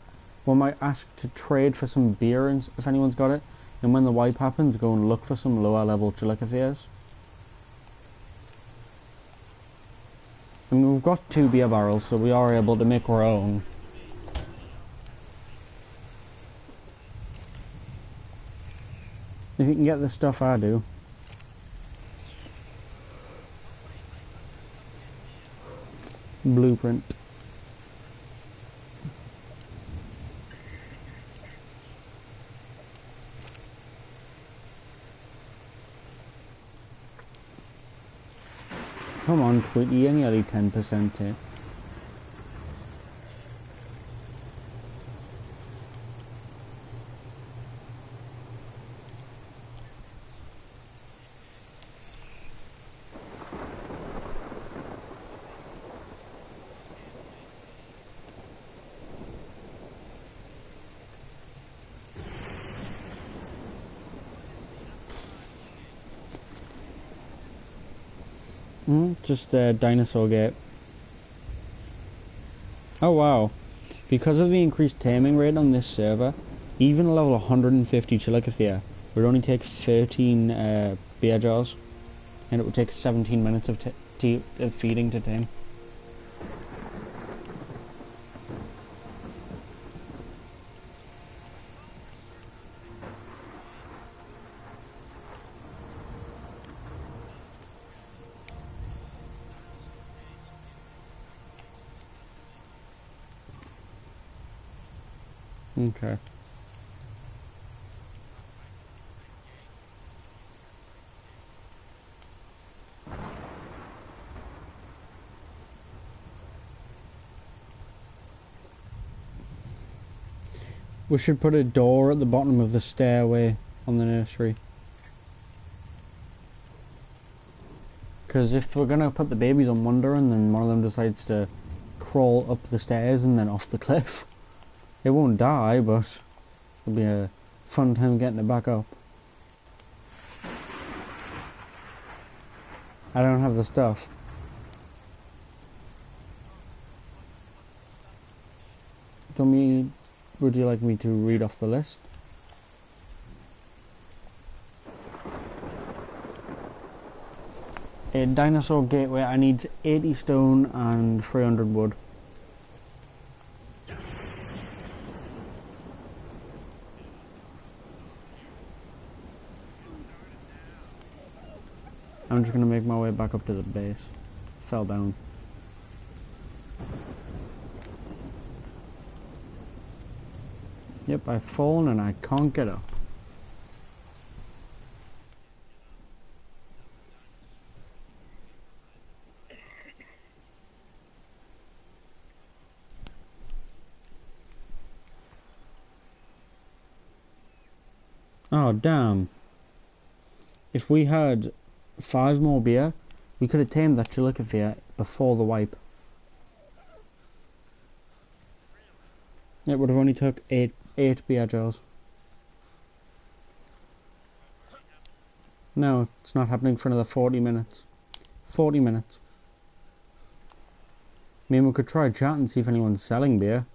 we might ask to trade for some beer if anyone's got it. And when the wipe happens, go and look for some lower level Chilicafeas. I mean, we've got 2 beer barrels, so we are able to make our own. If you can get the stuff I do. Blueprint. Come on, Twitty, you're nearly 10% here. Just a dinosaur gate. Oh wow. Because of the increased taming rate on this server, even a level 150 Chilicafea would only take 13 beer jars, and it would take 17 minutes of feeding to tame. Okay. We should put a door at the bottom of the stairway on the nursery. Because if we're going to put the babies on Wonder and then one of them decides to crawl up the stairs and then off the cliff, it won't die, but it'll be a fun time getting it back up. I don't have the stuff. Would you like me to read off the list? A dinosaur gateway, I need 80 stone and 300 wood. I'm just gonna make my way back up to the base. Fell down. Yep, I've fallen and I can't get up. Oh damn. If we had 5 more beer, we could have tamed that Chilicophia before the wipe. It would have only took 8 beer jars. No, it's not happening for another 40 minutes. 40 minutes. I mean, we could try chat and see if anyone's selling beer.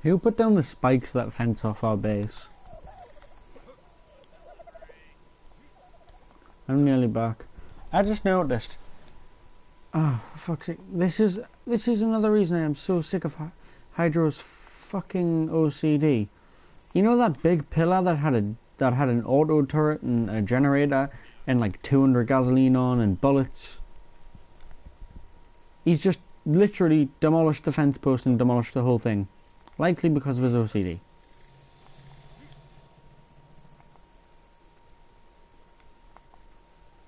Who put down the spikes that fence off our base? I'm nearly back. I just noticed. Oh, for fuck's sake! This is another reason I am so sick of Hydro's fucking OCD. You know that big pillar that had an auto turret and a generator and like 200 gasoline on and bullets? He's just literally demolished the fence post and demolished the whole thing. Likely because of his OCD.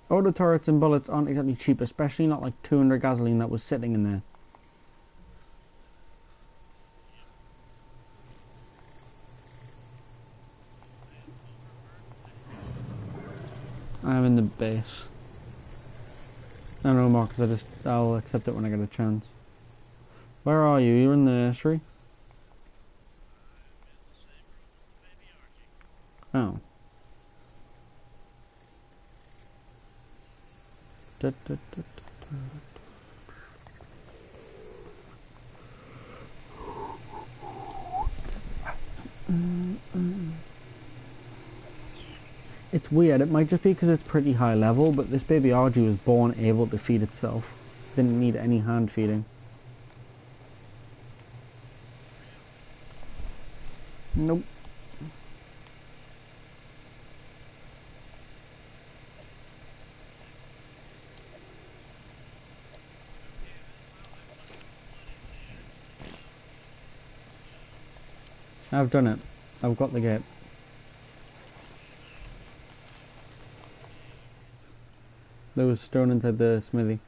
Auto turrets and bullets aren't exactly cheap, especially not like 200 gasoline that was sitting in there. I'm in the base. I know, Marcus, I'll accept it when I get a chance. Where are you? You're in the nursery? Oh. It's weird, it might just be because it's pretty high level, but this baby Argy was born able to feed itself. Didn't need any hand feeding. Nope. I've done it. I've got the gate. There was stone inside the smithy.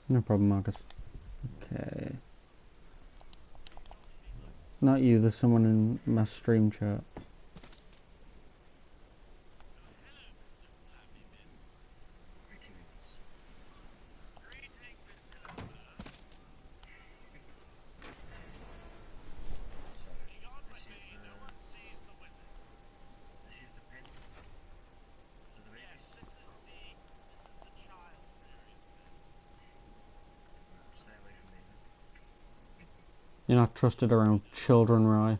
No problem, Marcus. Okay. Not you, there's someone in my stream chat. You're not trusted around children, Rye.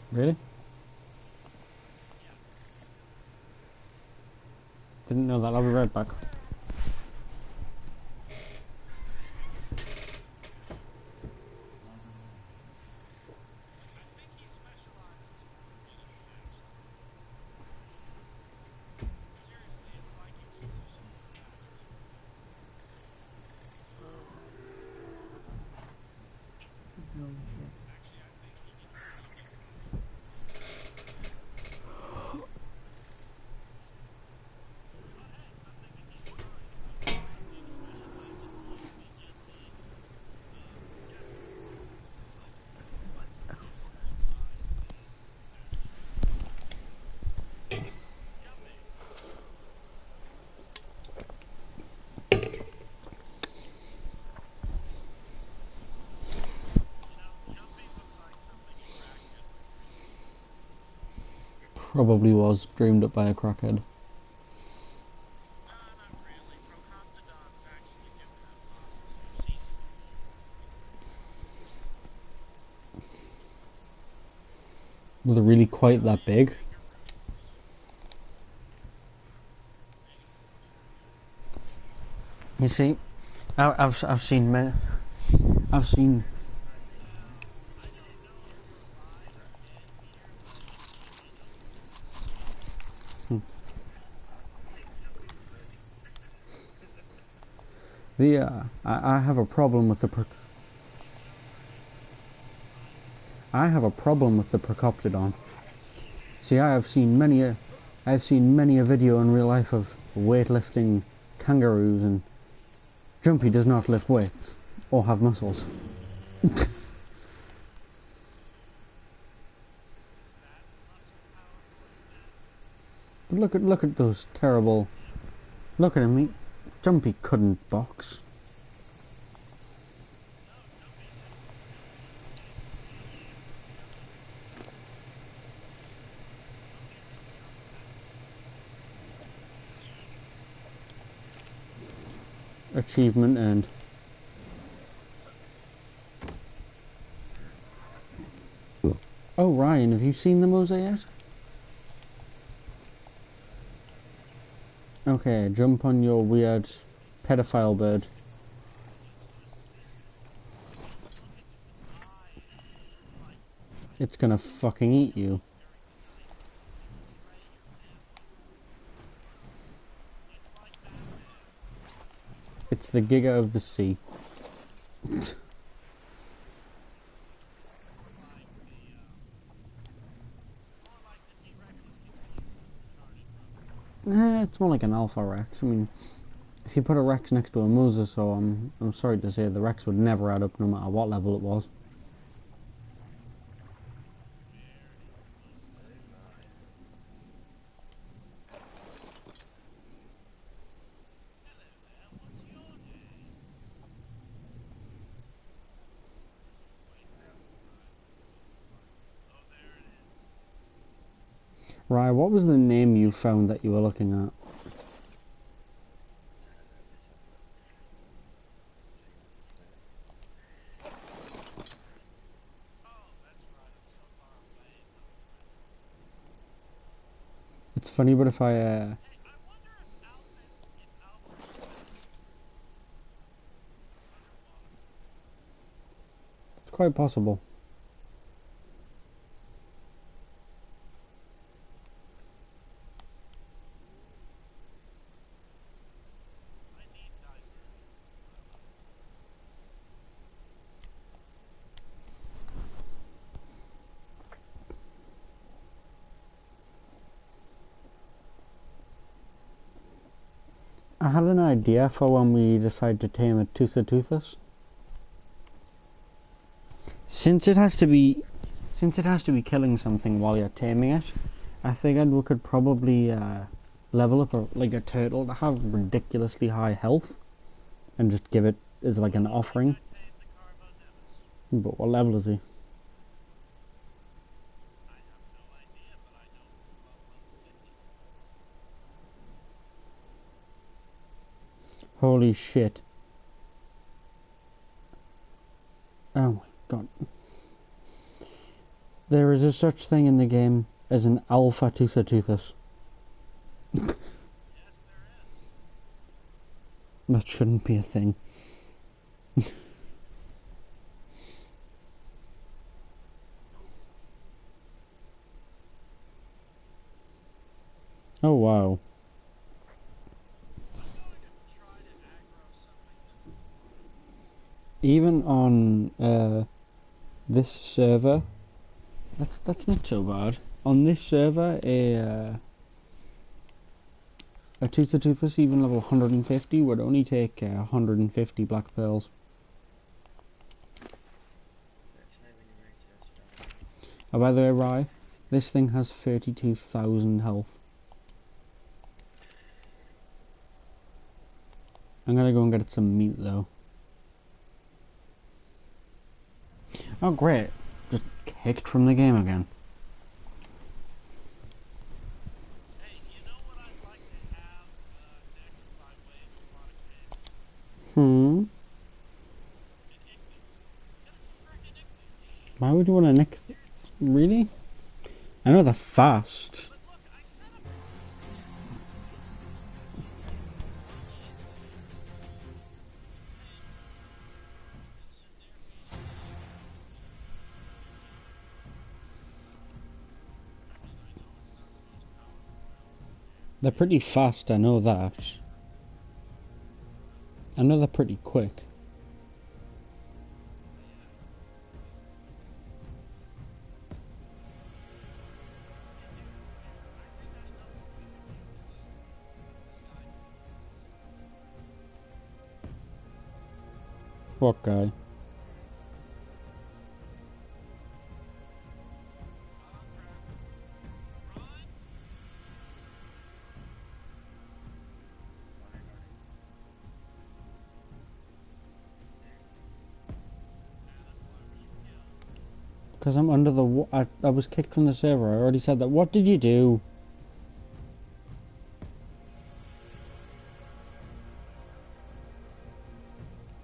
Really? Didn't know that. I'll be right back. Probably was dreamed up by a crackhead. Were they really quite that big? You see, I've seen many. I've seen. I have a problem with the I have a problem with the Procoptodon. See, I've seen many a video in real life of weightlifting kangaroos, and Jumpy does not lift weights or have muscles. But look at those terrible. Look at him. Jumpy couldn't box. Achievement earned. Oh, Ryan, have you seen the mosaic yet? Okay, jump on your weird pedophile bird. It's gonna fucking eat you. It's the Giga of the sea. It's more like an Alpha Rex. I mean, if you put a Rex next to a Mosasaur, I'm sorry to say the Rex would never add up no matter what level it was. Right, what was the name you found that you were looking at? It's funny, but if I it's quite possible. I had an idea for when we decide to tame a Toothless. Since it has to be killing something while you're taming it, I figured we could probably level up a turtle to have ridiculously high health and just give it as like an offering. But what level is he? Holy shit. Oh my god. There is a such thing in the game as an alpha Tusatoothus. That shouldn't be a thing. Oh wow. Even on this server, that's not so bad. On this server, a Tusatoothus even level 150 would only take 150 black pearls. Oh, by the way, Rye, this thing has 32,000 health. I'm gonna go and get it some meat though. Oh great, just kicked from the game again. Hey, you know what I'd like to have next by way of product page? Hmm. An ichneus. Get us some frickin' ichneus. Why would you want to nick? Really? I know they're fast. But look, I said them. They're pretty fast, I know that. I know they're pretty quick. What guy? Because I'm under the... I was kicked from the server, I already said that. What did you do?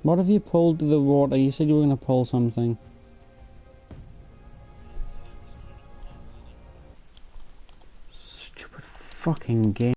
What have you pulled to the water? You said you were going to pull something. Stupid fucking game.